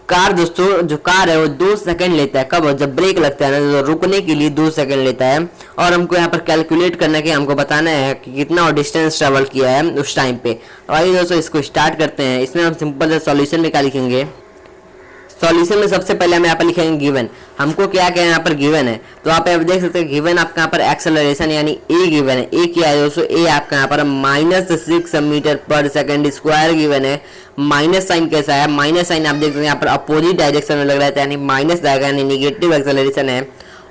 Car दोस्तों जो कार है वो 2 सेकंड लेता है, कब, जब ब्रेक लगता है ना, तो रुकने के लिए 2 सेकंड लेता है। और हमको यहाँ पर कैलकुलेट करना है, हमको बताना है कि कितना और डिस्टेंस ट्रेवल किया है उस टाइम पे। तो आइए दोस्तों इसको स्टार्ट करते हैं। इसमें हम सिंपल से सॉल्यूशन में क्या लिखेंगे, सॉल्यूशन में सबसे पहले हम यहाँ पर लिखेंगे गिवन। हमको क्या क्या यहाँ पर गिवन है, तो आप यहाँ देख सकते हैं गिवन आपका यहाँ पर एक्सेलरेशन यानी ए गिवन है। ए क्या है दोस्तों, ए आपका यहाँ पर -6 मीटर पर सेकंड स्क्वायर गिवन है। माइनस साइन कैसा है, माइनस साइन आप देख सकते हैं यहाँ पर अपोजिट डायरेक्शन में लग रहा है, यानी माइनस आएगा, यानी निगेटिव एक्सेलरेशन है।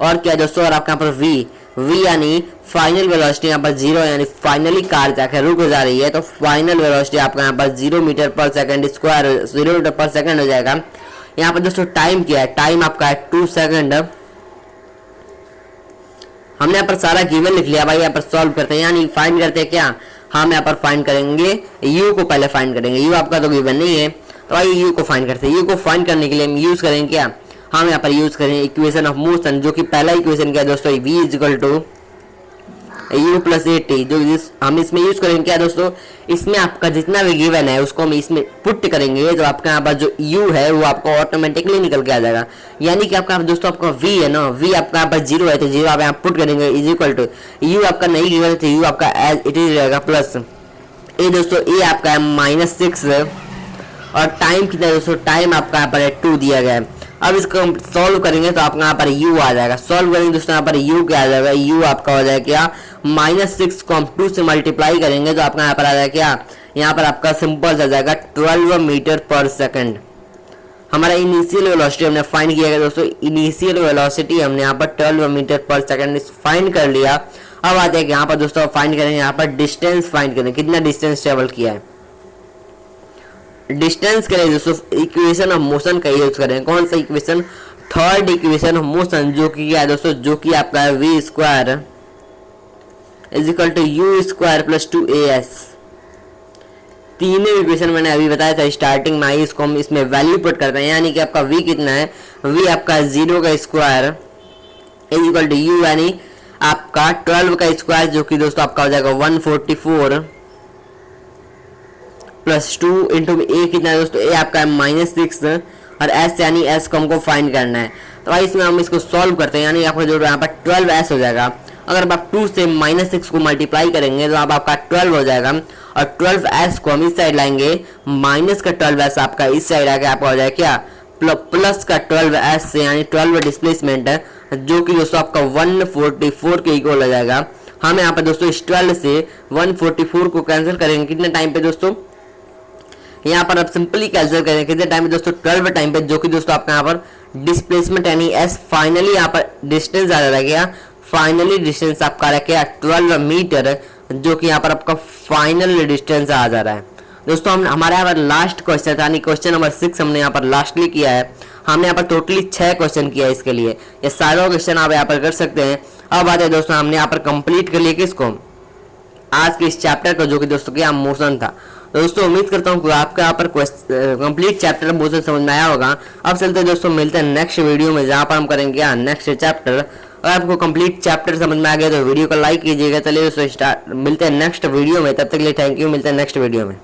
और क्या दोस्तों, और आपका यहाँ पर वी यानी फाइनल वेलोसिटी यहाँ पर 0, यानी फाइनली कार जाकर रुक जा रही है। तो फाइनल वेलोसिटी आपका यहाँ पर 0 मीटर पर सेकंड स्क्वायर, 0 मीटर पर सेकंड हो जाएगा। यहाँ पर दोस्तों टाइम क्या है, टाइम आपका है 2 सेकंड। हमने यहाँ पर सारा गिवन लिख लिया भाई। यहाँ पर सॉल्व करते हैं, यानी फाइंड करते हैं क्या, हम यहाँ पर फाइंड करेंगे u को, पहले फाइंड करेंगे। u आपका तो गिवन नहीं है, तो आइए u को फाइंड करते हैं। u को फाइंड करने के लिए हम यूज करेंगे क्या, हम यहाँ पर यूज करेंगे इक्वेशन ऑफ मोशन, जो कि पहला इक्वेशन क्या है दोस्तों, v is equal to u plus a t. जो हम इसमें यूज करेंगे क्या दोस्तों, इसमें आपका जितना भी गिवन है उसको हम इसमें पुट करेंगे, तो आपका यहाँ पर जो u है वो आपको ऑटोमेटिकली निकल के आ जाएगा। यानी कि आपका दोस्तों आपका v है ना, v आपका यहाँ पर 0 है, तो 0 आप यहाँ पुट करेंगे इज इक्वल टू u आपका नहीं गिवन है, तो u आपका एज इट इज रहेगा प्लस ए दोस्तों, ए आपका है -6। और टाइम कितना है दोस्तों, टाइम आपका यहाँ पर 2 दिया गया है। अब इसको हम सॉल्व करेंगे तो आपका यहाँ पर u आ जाएगा। सॉल्व करेंगे दोस्तों यहाँ पर u क्या आ जाएगा, u आपका हो जाएगा क्या, -6 को हम 2 से मल्टीप्लाई करेंगे तो आपका यहाँ पर आ जाएगा क्या, यहाँ पर आपका सिंपल आ जाएगा 12 मीटर पर सेकंड। हमारा इनिशियल वेलोसिटी हमने फाइंड किया है दोस्तों, इनिशियल वेलोसिटी हमने यहाँ पर 12 मीटर पर सेकंड फाइंड कर लिया। अब आते हैं यहाँ पर दोस्तों फाइंड करेंगे, यहाँ पर डिस्टेंस फाइंड करेंगे, कितना डिस्टेंस ट्रेवल किया है। डिस्टेंस करें दोस्तों, इक्वेशन ऑफ मोशन का यूज करें। कौन सा equation, third equation of motion, जो कि क्या है दोस्तों, जो कि आपका है v square is equal to u square plus 2as। तीनों इक्वेशन मैंने अभी बताया था स्टार्टिंग में, इसको हम इसमें वैल्यू पुट करते हैं। यानी कि आपका v कितना है, v आपका 0 का square is equal to u, यानी आपका 12 का स्क्वायर, जो कि दोस्तों आपका हो जाएगा 144 प्लस 2 इंटू ए कितना है दोस्तों, ए आपका है -6 और s यानी s को हमको फाइंड करना है। तो भाई इसमें हम इसको सॉल्व करते हैं, यानी आपका जो यहाँ पर 12s हो जाएगा। अगर आप 2 से -6 को मल्टीप्लाई करेंगे तो अब आपका 12 हो जाएगा। और 12s को हम इस साइड लाएंगे, माइनस का 12s आपका इस साइड आके आपका हो जाएगा क्या, प्लस का 12s से, यानी 12 डिस्प्लेसमेंट है, जो कि दोस्तों आपका 144 के इक्वल हो जाएगा। हम यहाँ पर दोस्तों इस 12 से 144 को कैंसिल करेंगे कितने टाइम पे दोस्तों, यहाँ पर आप सिंपली कैंसिल करेंगे कितने टाइम पे दोस्तों, 12 टाइम पे, जो कि दोस्तों आपका यहाँ पर डिस्प्लेसमेंट यानी s फाइनली यहाँ पर डिस्टेंस आ जाएगा फाइनली डिस्टेंस आपका रखेगा 12 मीटर, जो कि यहाँ पर आपका फाइनल डिस्टेंस आ जा रहा है। दोस्तों हम हमारे यहाँ पर लास्ट क्वेश्चन था, यानी क्वेश्चन नंबर 6 हमने यहाँ पर लास्टली किया है। हमने यहाँ पर टोटली 6 क्वेश्चन किया है इसके लिए, ये सारे क्वेश्चन आप यहाँ पर कर सकते हैं। अब आते हैं दोस्तों, हमने यहाँ पर कंप्लीट कर लिया किसको, आज के इस चैप्टर का, जो कि दोस्तों क्या मोशन था। दोस्तों उम्मीद करता हूँ कि आपका यहाँ पर कंप्लीट चैप्टर मोशन समझ में आया होगा। अब चलते हैं दोस्तों, मिलते हैं नेक्स्ट वीडियो में, जहाँ पर हम करेंगे नेक्स्ट चैप्टर। अगर आपको कंप्लीट चैप्टर समझ में आ गया तो वीडियो को लाइक कीजिएगा। चलिए दोस्तों मिलते हैं नेक्स्ट वीडियो में, तब तक के लिए थैंक यू, मिलते हैं नेक्स्ट वीडियो में।